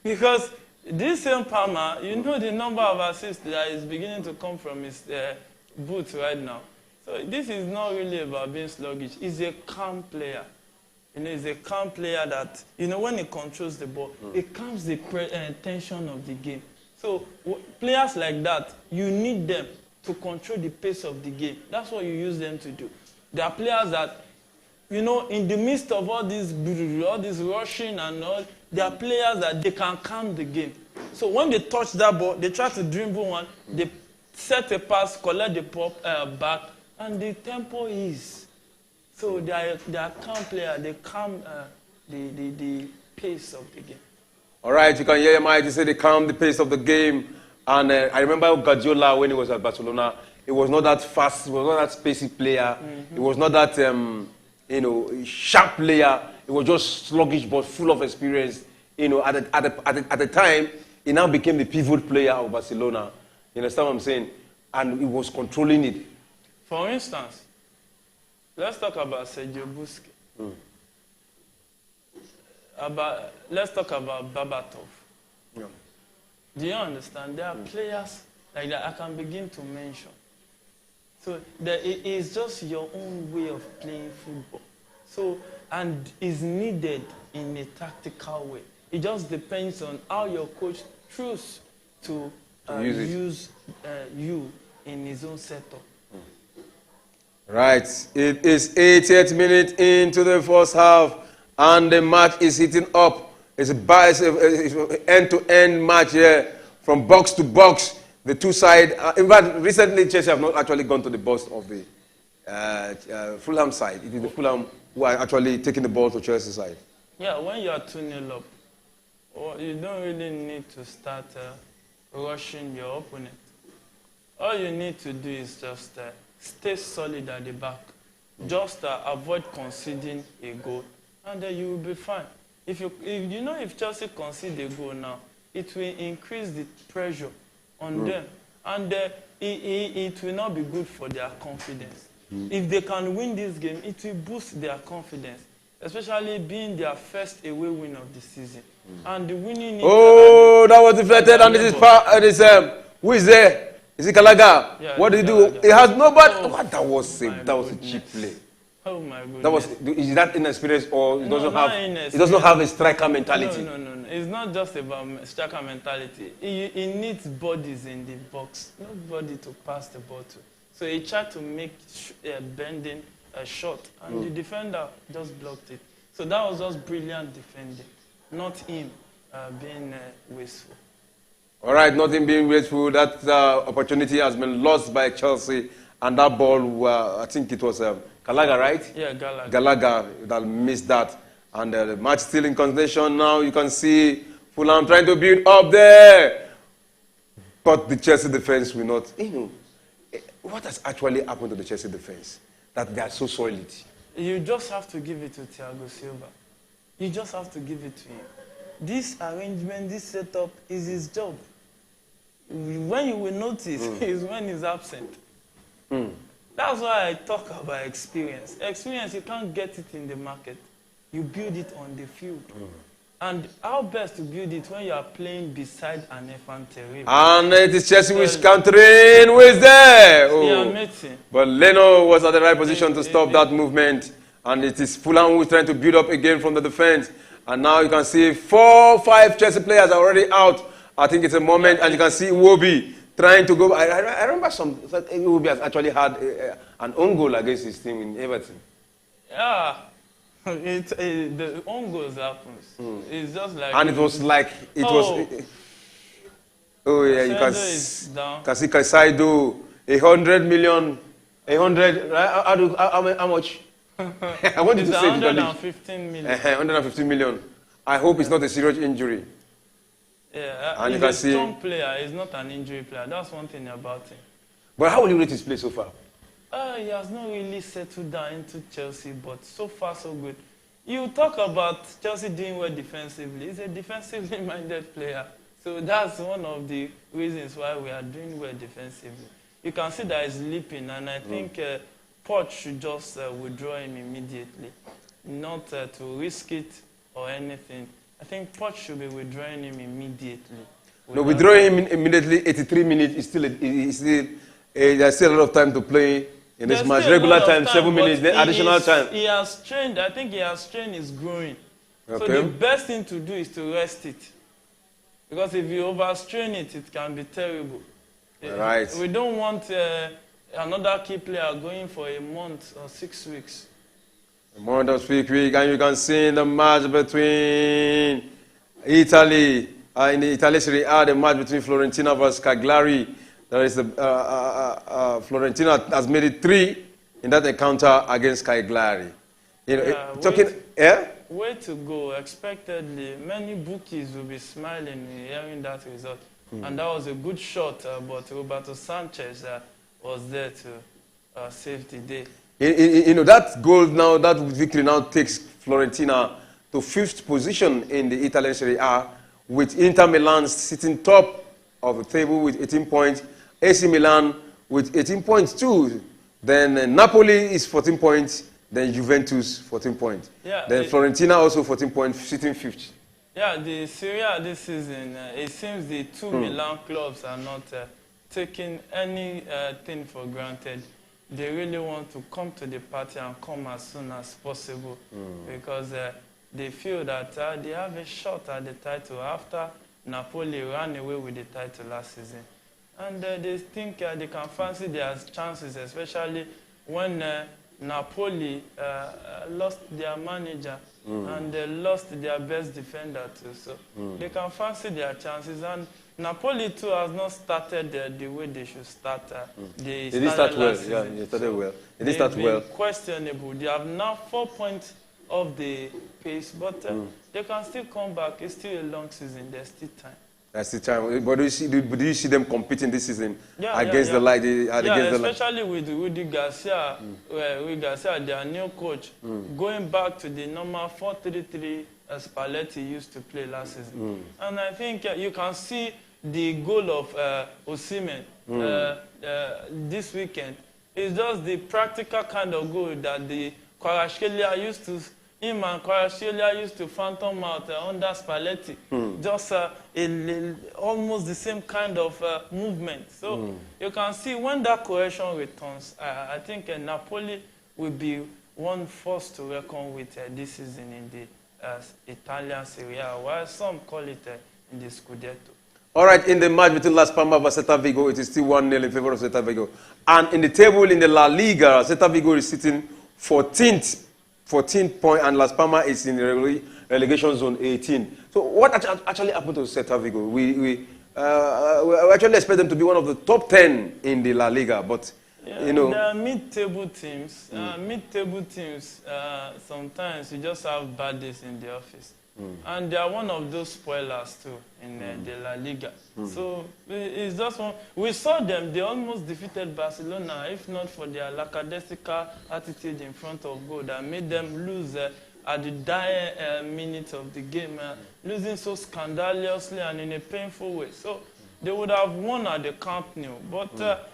Because this same Palmer, you know the number of assists that is beginning to come from his boots right now. So this is not really about being sluggish. He's a calm player. You know, he's a calm player that, you know, when he controls the ball, it calms the tension of the game. So players like that, you need them to control the pace of the game. That's what you use them to do. There are players that, you know, in the midst of all this rushing and all, there are players that they can calm the game. So when they touch that ball, they try to dribble one, they set a pass, collect the pop back, and the tempo is. So they are calm players. They calm the pace of the game. All right, you can hear him. I say they calm the pace of the game. And I remember Guardiola when he was at Barcelona. It was not that fast. It was not that spacey player. It was not that you know, sharp player. It was just sluggish but full of experience. You know, at the time, he now became the pivot player of Barcelona. You understand what I'm saying? And he was controlling it. For instance, let's talk about Sergio Busquets. Let's talk about Babatov. Yeah. Do you understand? There are players like that I can begin to mention. So it is just your own way of playing football. So, and is needed in a tactical way. It just depends on how your coach chooses to use you in his own setup. Right. It is 80th minute into the first half, and the match is heating up. It's an end-to-end match here, from box to box. The two sides. In fact, recently Chelsea have not actually gone to the box of the Fulham side. It is the Fulham who are actually taking the ball to Chelsea side. Yeah, when you are 2-0 up, you don't really need to start rushing your opponent. All you need to do is just stay solid at the back. Just avoid conceding a goal, and then you will be fine. If Chelsea concede a goal now, it will increase the pressure on them, and it will not be good for their confidence. If they can win this game, it will boost their confidence, especially being their first away win of the season. And the winning. That was deflected, and who is there? Is it Gallagher? Yeah, what did he do? It has nobody. What that was saved. That was a cheap play. Oh my goodness. Is that inexperience, or it it doesn't have a striker mentality? No. It's not just about striker mentality. It needs bodies in the box, nobody to pass the ball to. So he tried to make bending a shot, and the defender just blocked it. So that was just brilliant defending, not him being wasteful. All right, not him being wasteful. That opportunity has been lost by Chelsea, and that ball, I think it was Gallagher, right? Yeah, Gallagher. Gallagher that missed that. And the match still in contention now. You can see Fulham trying to build up there. But the Chelsea defense will not. What has actually happened to the Chelsea defense? That they are so solid. You just have to give it to Thiago Silva. You just have to give it to him. This arrangement, this setup is his job. When you will notice is when he's absent. That's why I talk about experience. Experience, you can't get it in the market. You build it on the field. And how best to build it when you are playing beside an infantry? And it is Chelsea who is countering. Who is there? But Leno was at the right position to stop that movement. And it is Fulham who is trying to build up again from the defense. And now you can see 4-5 Chelsea players are already out. I think it's a moment, and you can see Iwobi trying to go. I remember Iwobi has actually had an own goal against his team in Everton. Yeah. The own goals happens. It's just like. And it was like it was. Oh yeah, you can see Caicedo, 100 million, 100. How much? I want you to say 115 million. 115 million. I hope it's not a serious injury. Yeah, and he's you can a see strong player. He's not an injury player. That's one thing about him. But how will you rate his play so far? He has not really settled down into Chelsea, but so far so good. You talk about Chelsea doing well defensively. He's a defensively minded player. So that's one of the reasons why we are doing well defensively. you can see that he's leaping, and I think Poch should just withdraw him immediately, not to risk it or anything. I think Poch should be withdrawing him immediately. No, withdrawing him immediately, 83 minutes, there's still a lot of time to play in this match. Regular time, 7 minutes, then additional time. He has trained, I think he has trained his growing. Okay. So the best thing to do is to rest it. Because if you overstrain it, it can be terrible. Right. We don't want another key player going for a month or 6 weeks. A month or 6 weeks, and you can see the match between Italy, in the Italy Serie A, the match between Fiorentina versus Cagliari. There is Fiorentina has made it 3 in that encounter against Cagliari. You know, Way to go. Expectedly, many bookies will be smiling hearing that result. And that was a good shot, but Roberto Sanchez was there to save the day. You know, that goal now, that victory now takes Fiorentina to 5th position in the Italian Serie A, with Inter Milan sitting top of the table with 18 points, AC Milan with 18 points too. Then Napoli is 14 points, then Juventus 14 points. Yeah, then Fiorentina also 14 points, sitting 5th. Yeah, the Serie A this season, it seems the two Milan clubs are not taking anything for granted. They really want to come to the party and come as soon as possible because they feel that they have a shot at the title after Napoli ran away with the title last season. And they think they can fancy their chances, especially when Napoli lost their manager and they lost their best defender too. So they can fancy their chances. And Napoli too has not started the way they should start. They did start well. Yeah, they started well. They did start well. Questionable. They have now 4 points of the pace, but they can still come back. It's still a long season. There's still time. That's the time. But do you see them competing this season against the light? Especially with Rudi Garcia, their new coach, going back to the normal 4-3-3 Spalletti used to play last season. And I think you can see the goal of Osimhen this weekend. It's just the practical kind of goal that the Kvaratskhelia used to. Him and Kvaratskhelia used to phantom out under Spalletti. Just almost the same kind of movement. So you can see when that cohesion returns, I think Napoli will be one force to reckon with this season in the Italian Serie A, while some call it in the Scudetto. All right, in the match between Las Palmas versus Celta Vigo, it is still 1-0 in favor of Celta Vigo. And in the table in the La Liga, Celta Vigo is sitting 14th. 14 points, and Las Palmas is in the relegation zone 18. So what actually happened to Celta Vigo? We actually expect them to be one of the top 10 in the La Liga, but you know, there are mid-table teams. Mid-table teams, sometimes you just have bad days in the office. And they are one of those spoilers too in the La Liga. So it's just one. We saw them, they almost defeated Barcelona, if not for their lackadaisical attitude in front of goal that made them lose at the dying minutes of the game, losing so scandalously and in a painful way. So they would have won at the Camp Nou. But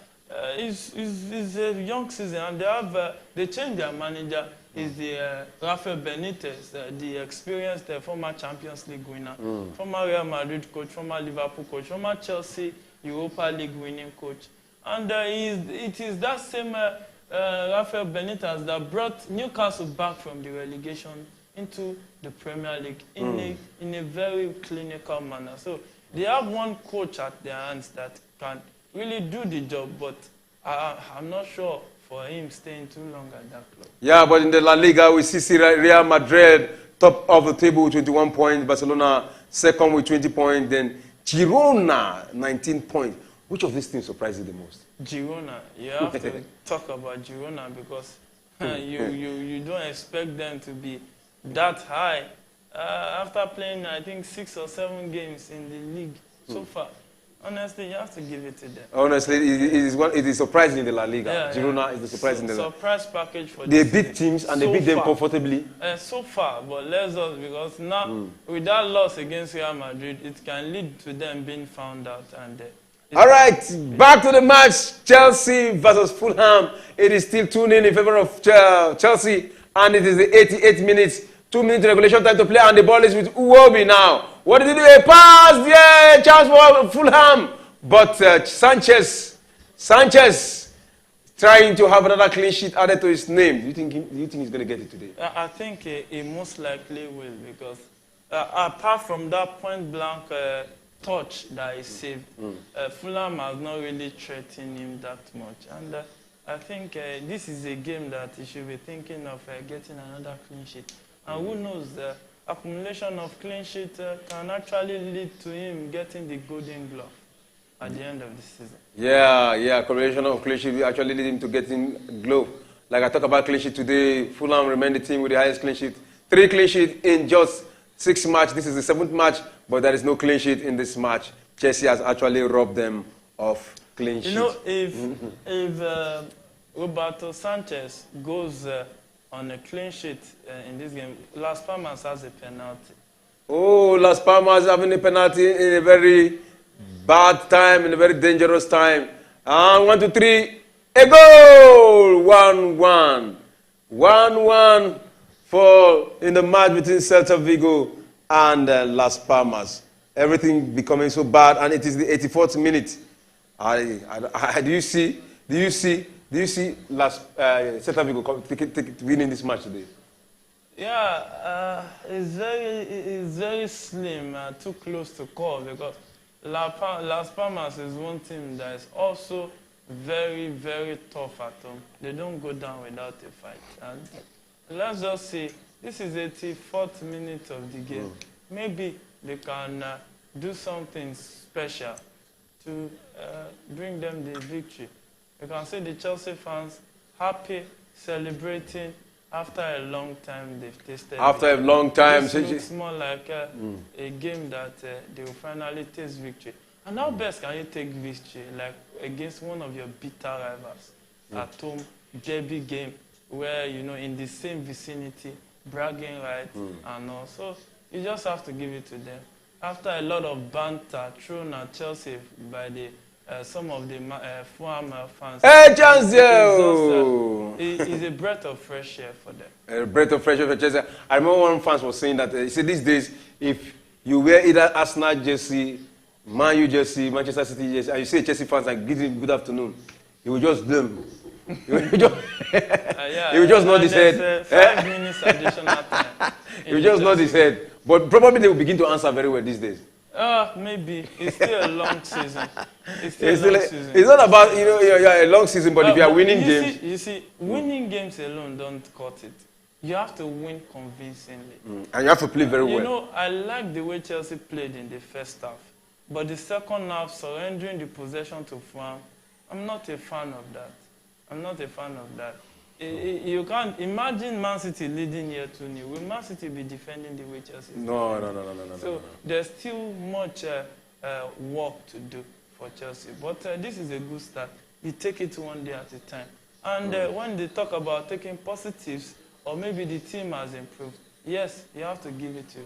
it's a young season, and they changed their manager. Is the Rafael Benitez, the experienced former Champions League winner, former Real Madrid coach, former Liverpool coach, former Chelsea Europa League winning coach. And it is that same Rafael Benitez that brought Newcastle back from the relegation into the Premier League in a very clinical manner. So they have one coach at their hands that can really do the job, but I'm not sure for him staying too long at that club. Yeah, but in the La Liga, we see Real Madrid top of the table with 21 points, Barcelona second with 20 points, then Girona 19 points. Which of these teams surprised you the most? Girona. You have to talk about Girona because you don't expect them to be that high after playing, I think, 6 or 7 games in the league so far. Honestly, you have to give it to them. Honestly, it is surprising in the La Liga. Girona is the surprise in the La Liga. Surprise package for they beat teams and they beat them comfortably. So far, but let's us, because now with that loss against Real Madrid, it can lead to them being found out. And All right, back to the match. Chelsea versus Fulham. It is still 2-0 in favor of Chelsea, and it is the 88 minutes. 2 minutes regulation time to play, and the ball is with Uwobi now. What did he do? A pass, yeah, chance for Fulham. But Sanchez trying to have another clean sheet added to his name. Do you think he's going to get it today? I think he most likely will, because apart from that point blank touch that he saved, Fulham has not really threatened him that much. And I think this is a game that he should be thinking of getting another clean sheet. And who knows, the accumulation of clean sheet can actually lead to him getting the golden glove at the end of the season. Yeah, accumulation of clean sheet will actually lead him to getting glove. Like I talked about clean sheet today, Fulham remain the team with the highest clean sheet. 3 clean sheet in just 6 matches. This is the 7th match, but there is no clean sheet in this match. Chelsea has actually robbed them of clean sheet. You know, if Roberto Sanchez goes on a clean sheet in this game, Las Palmas has a penalty. Oh, Las Palmas having a penalty in a very bad time, in a very dangerous time. And 1, 2, 3, a goal! 1-1. 1-1 for in the match between Celta Vigo and Las Palmas. Everything becoming so bad, and it is the 84th minute. Do you see Celta Vigo winning this match today? Yeah, it's very slim, too close to call, because Las Palmas is one team that is also very, very tough at home. They don't go down without a fight. And let's just say this is the 84th minute of the game. Maybe they can do something special to bring them the victory. You can see the Chelsea fans happy, celebrating after a long time they've tasted. After a long time. This looks more like a game that they will finally taste victory. And how best can you take victory, like against one of your bitter rivals at home, derby game, where, you know, in the same vicinity, bragging rights and all. So you just have to give it to them. After a lot of banter thrown at Chelsea by the some of the Fulham fans, hey, Chelsea! It's a breath of fresh air for them. A breath of fresh air for Chelsea. I remember one fan was saying that he said these days, if you wear either Arsenal jersey, Man U jersey, Manchester City jersey, and you say Chelsea fans like good afternoon, he will just blame. He will just nod his head. 5 minutes additional time. He will just nod his head. But probably they will begin to answer very well these days. Maybe. It's still a long season. It's not about, a long season, but if you are winning games. You see, winning games alone don't cut it. You have to win convincingly. And you have to play very well. You know, I like the way Chelsea played in the first half. But the second half, surrendering the possession to Fulham, I'm not a fan of that. I'm not a fan of that. You can't imagine Man City leading here 2-0. Will Man City be defending the way Chelsea is? No. So there's still much work to do for Chelsea. But this is a good start. You take it one day at a time. And when they talk about taking positives, or maybe the team has improved, yes, you have to give it to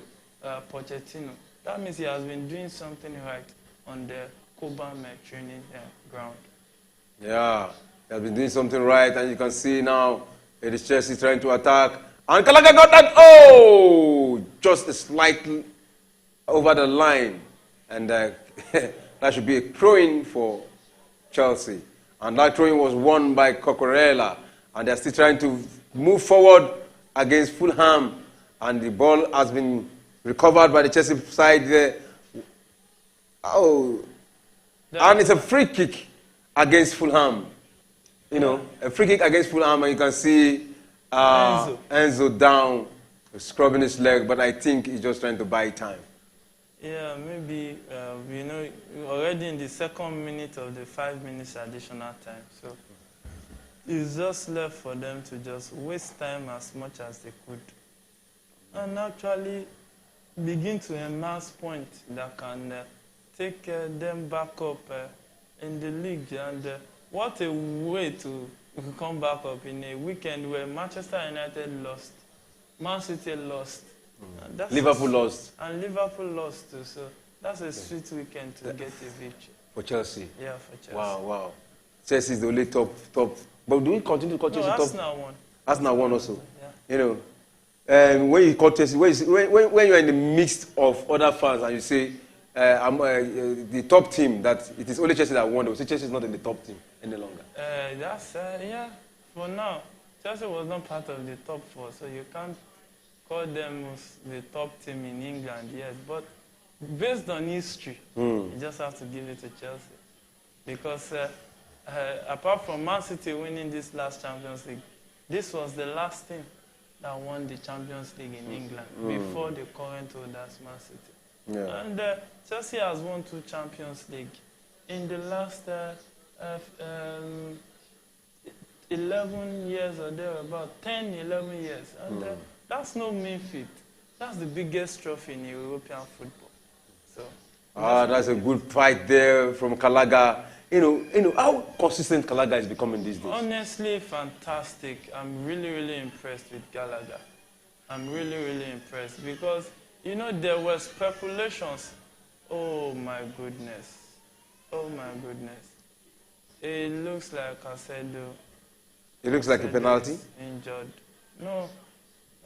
Pochettino. That means he has been doing something right on the Cobham training ground. Yeah, he has been doing something right, and you can see now it is Chelsea trying to attack. And Kalaga got that, just slightly over the line. And that should be a throw-in for Chelsea. And that throw-in was won by Cucurella. And they're still trying to move forward against Fulham. And the ball has been recovered by the Chelsea side there. And it's a free kick against Fulham. You know, a free kick against Fulham, and you can see Enzo down, scrubbing his leg, but I think he's just trying to buy time. Yeah, maybe, already in the second minute of the 5 minutes additional time. So it's just left for them to just waste time as much as they could. And actually begin to amass points that can take them back up in the league. And what a way to come back up in a weekend where Manchester United lost, Man City lost, Liverpool lost. And Liverpool lost too. So that's a sweet weekend to get a victory. For Chelsea. Yeah, for Chelsea. Wow. Chelsea is the only top. But do we continue to call Chelsea top? Arsenal won. Arsenal won also. Yeah. You know, and when you call Chelsea, when you're in the midst of other fans and you say, I'm the top team, that it is only Chelsea that won, they will say Chelsea is not in the top team any longer. Yeah. For now, Chelsea was not part of the top 4, so you can't call them the top team in England yet. But based on history, you just have to give it to Chelsea. Because apart from Man City winning this last Champions League, this was the last team that won the Champions League in England before the current holders, Man City. Yeah. And Chelsea has won 2 Champions League in the last 11 years or thereabout, 10, 11 years. And that's no mean feat. That's the biggest trophy in European football. So. That's a good fight there from Kalaga. You know how consistent Kalaga is becoming these days. Honestly, fantastic. I'm really impressed with Gallagher. I'm really impressed because, you know, there were speculations. Oh my goodness. It looks like Casedo. It looks like a penalty. Injured. No,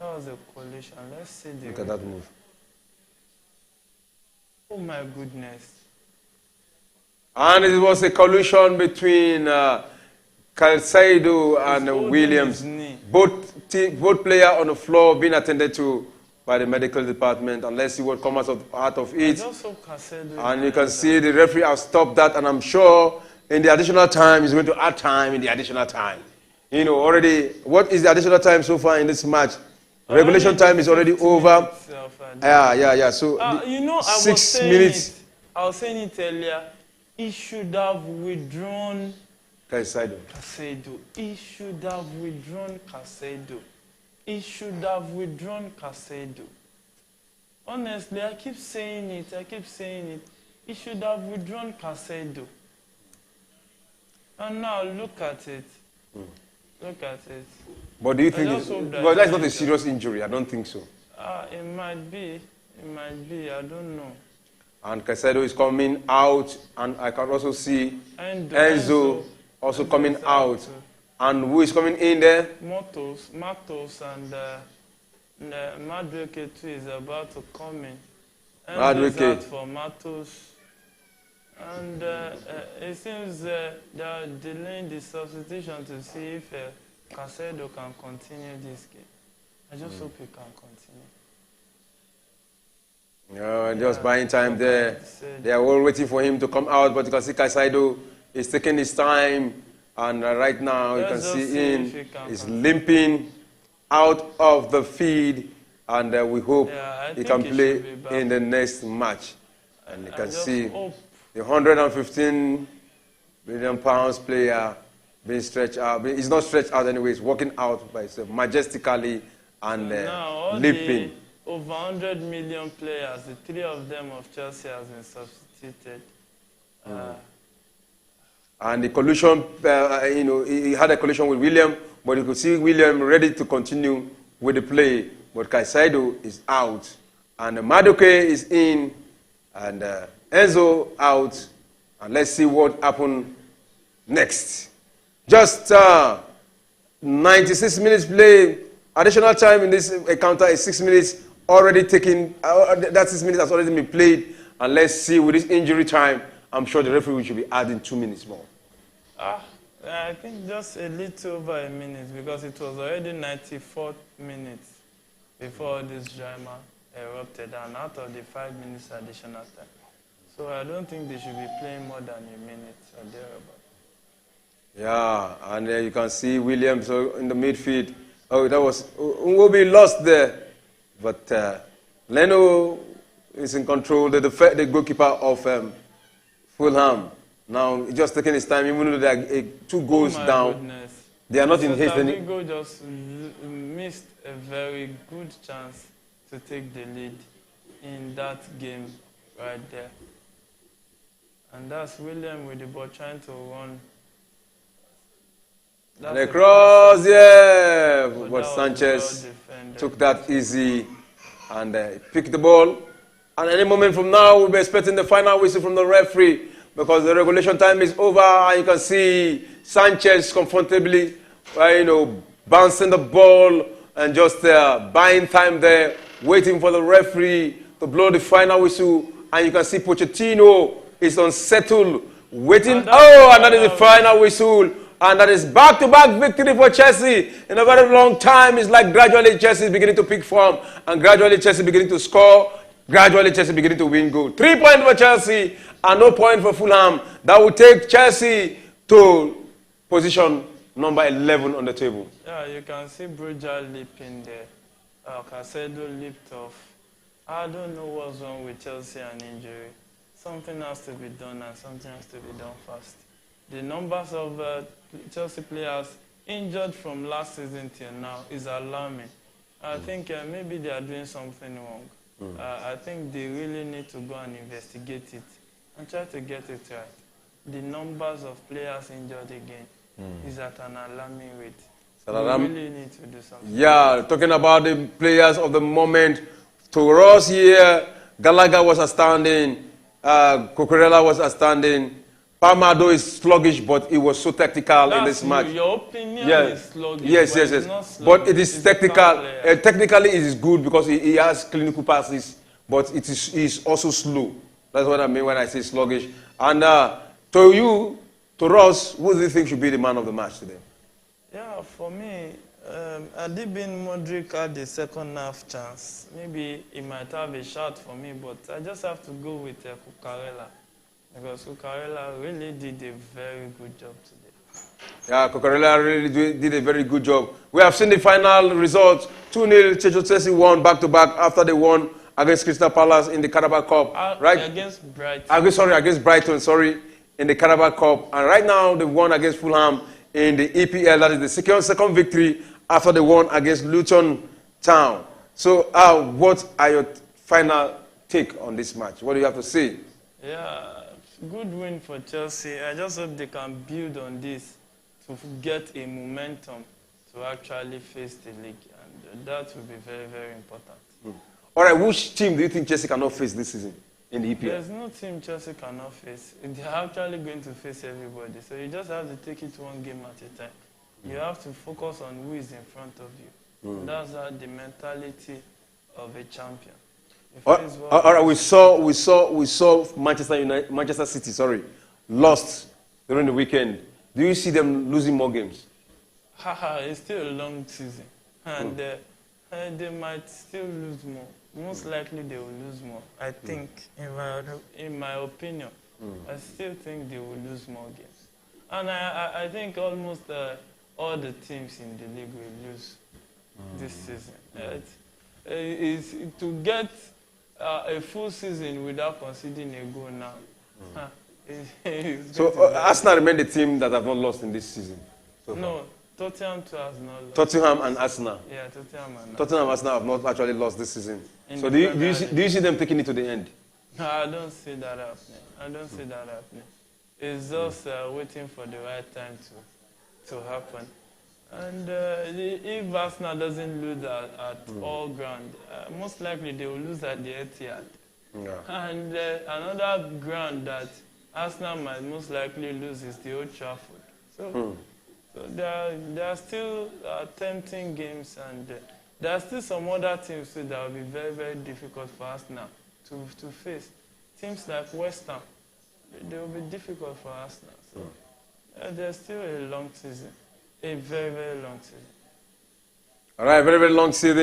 that was a collision. Let's see the. Look at that move. Oh my goodness. And it was a collision between Caicedo and Williams. Both players on the floor being attended to by the medical department. And let's see what comes out of it. And you can see the referee has stopped that. And I'm sure in the additional time, he's going to add time in the additional time. You know, already, what is the additional time so far in this match? Regulation time is already over. Yeah. So, you know, 6 minutes. I was saying it earlier. He should have withdrawn Caicedo. He should have withdrawn Caicedo. Honestly, I keep saying it. He should have withdrawn Caicedo. And now look at it. But do you think that's not a serious injury? I don't think so. It might be. I don't know. And Caicedo is coming out, and I can also see Enzo also coming out. And who is coming in there? Matos and Madueke too is about to come in. Enzo is out for Matos. And it seems they are delaying the substitution to see if Caicedo can continue this game. I just hope he can continue. Just buying time there. They are all waiting for him to come out, but you can see Caicedo is taking his time, and right now you can see him is limping out of the field, and we hope he can play in the next match. And you can see the 115 million pounds player being stretched out. He's not stretched out anyway, he's walking out by himself majestically and limping. Over 100 million players, the 3 of them of Chelsea has been substituted. And the collision, he had a collision with William, but you could see William ready to continue with the play. But Caicedo is out, and Madueke is in, and Enzo out. And let's see what happens next. Just 96 minutes play. Additional time in this encounter is 6 minutes. Already taken, that 6 minutes has already been played. And let's see, with this injury time, I'm sure the referee should be adding 2 minutes more. I think just a little over a minute, because it was already 94 minutes before this drama erupted, and out of the 5 minutes additional time. So I don't think they should be playing more than a minute or thereabout. Yeah, and you can see Williams in the midfield. Oh, that was Nwobi lost there. But Leno is in control, the goalkeeper of Fulham. Now, he's just taking his time, even though they are 2 goals down. Goodness. They are not in haste. Vigo just missed a very good chance to take the lead in that game right there. And that's William with the ball trying to run. And a cross, but Sanchez took that easy and picked the ball. And any moment from now, we'll be expecting the final whistle from the referee. because the regulation time is over, and you can see Sanchez comfortably, bouncing the ball and just buying time there, waiting for the referee to blow the final whistle. And you can see Pochettino is unsettled, waiting. And that is the final whistle. And that is back-to-back victory for Chelsea in a very long time. It's like gradually Chelsea is beginning to pick form, and gradually Chelsea beginning to score, gradually Chelsea beginning to win goal. 3 points for Chelsea and no point for Fulham. That will take Chelsea to position number 11 on the table. Yeah, you can see Bruja leaping there. Casedo leaped off. I don't know what's wrong with Chelsea and injury. Something has to be done, and something has to be done fast. The numbers of Chelsea players injured from last season till now is alarming. I think maybe they are doing something wrong. I think they really need to go and investigate it and try to get it right. The numbers of players injured again is at an alarming rate. We really need to do something. Yeah, talking about the players of the moment. To us here, Gallagher was astounding. Cucurella was astounding. Palmado is sluggish, but it was so tactical in this match. Your opinion is sluggish. Yes. But it is technical. Technically, it is good because he has clinical passes, but it is also slow. That's what I mean when I say sluggish. And to us, who do you think should be the man of the match today? Yeah, for me, Adibin Modric had the second half chance. Maybe he might have a shot for me, but I just have to go with Cucurella. Because Cucurella really did a very good job today. Yeah, Cucurella really did a very good job. We have seen the final results. 2-0, Chelsea won back-to-back after they won against Crystal Palace in the Carabao Cup. Right? Against Brighton. Against Brighton, in the Carabao Cup. And right now, they won against Fulham in the EPL. That is the second victory after they won against Luton Town. So, what are your final take on this match? What do you have to say? Yeah. Good win for Chelsea. I just hope they can build on this to get a momentum to actually face the league. And that will be very, very important. All right, which team do you think Chelsea cannot face this season in the EPL? There's no team Chelsea cannot face. They're actually going to face everybody. So you just have to take it one game at a time. You have to focus on who is in front of you. That's the mentality of a champion. All right, we saw Manchester City, lost during the weekend. Do you see them losing more games? It's still a long season, and they might still lose more. Most likely, they will lose more. I think, in my opinion, I still think they will lose more games, and I think almost all the teams in the league will lose this season. It's to get a full season without conceding a goal now. So Arsenal remain the team that have not lost in this season? No, Tottenham too has not lost. Tottenham and Arsenal? Yeah, Tottenham and Arsenal have not actually lost this season. So do you see them taking it to the end? No, I don't see that happening. It's just waiting for the right time to happen. And if Arsenal doesn't lose at all ground, most likely they will lose at the Etihad. Yeah. And another ground that Arsenal might most likely lose is the Old Trafford. So there are still tempting games, and there are still some other teams too that will be very, very difficult for Arsenal to face. Teams like West Ham, they will be difficult for Arsenal. So there's still a long season. A very, very long season. All right, very, very long season.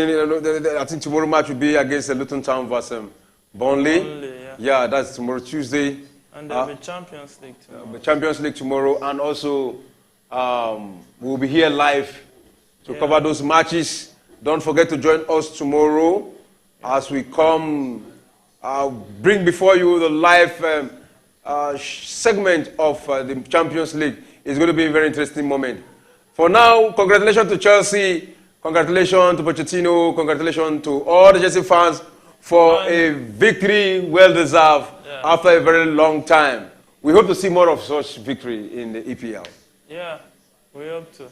I think tomorrow match will be against Luton Town versus Burnley. Yeah, that's tomorrow, Tuesday. And there'll be Champions League tomorrow. The Champions League tomorrow. And also, we'll be here live to cover those matches. Don't forget to join us tomorrow as we come bring before you the live segment of the Champions League. It's going to be a very interesting moment. For now, congratulations to Chelsea, congratulations to Pochettino, congratulations to all the Chelsea fans for a victory well-deserved after a very long time. We hope to see more of such victory in the EPL. Yeah, we hope to.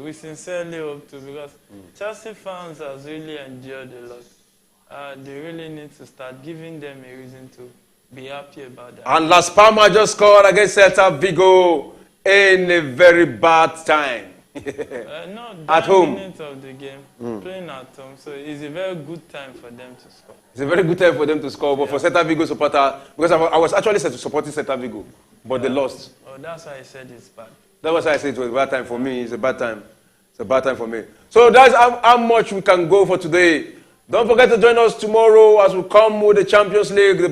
We sincerely hope to, because Chelsea fans have really endured a lot. They really need to start giving them a reason to be happy about that. And Las Palmas just scored against Celta Vigo in a very bad time. No, At home. minutes of the game, playing at home, so it's a very good time for them to score. It's a very good time for them to score, but for Celta Vigo supporter, because I was actually supporting Celta Vigo, but they lost. Oh, that's why I said it's bad. That was why I said it was a bad time for me. It's a bad time. It's a bad time for me. So that's how much we can go for today. Don't forget to join us tomorrow as we come with the Champions League, the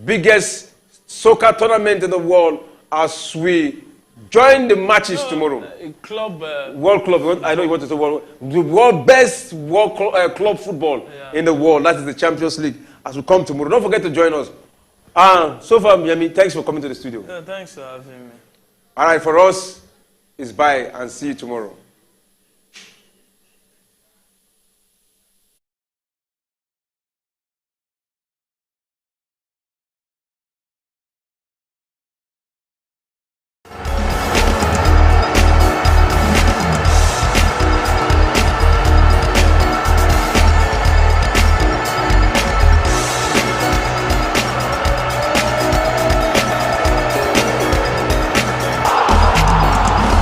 biggest soccer tournament in the world, as we join the matches tomorrow. World club. I know you want to say world. The world best club football in the world. That is the Champions League. As we come tomorrow, don't forget to join us. So far, Yemi, thanks for coming to the studio. Thanks for having me. All right, for us, it's bye and see you tomorrow.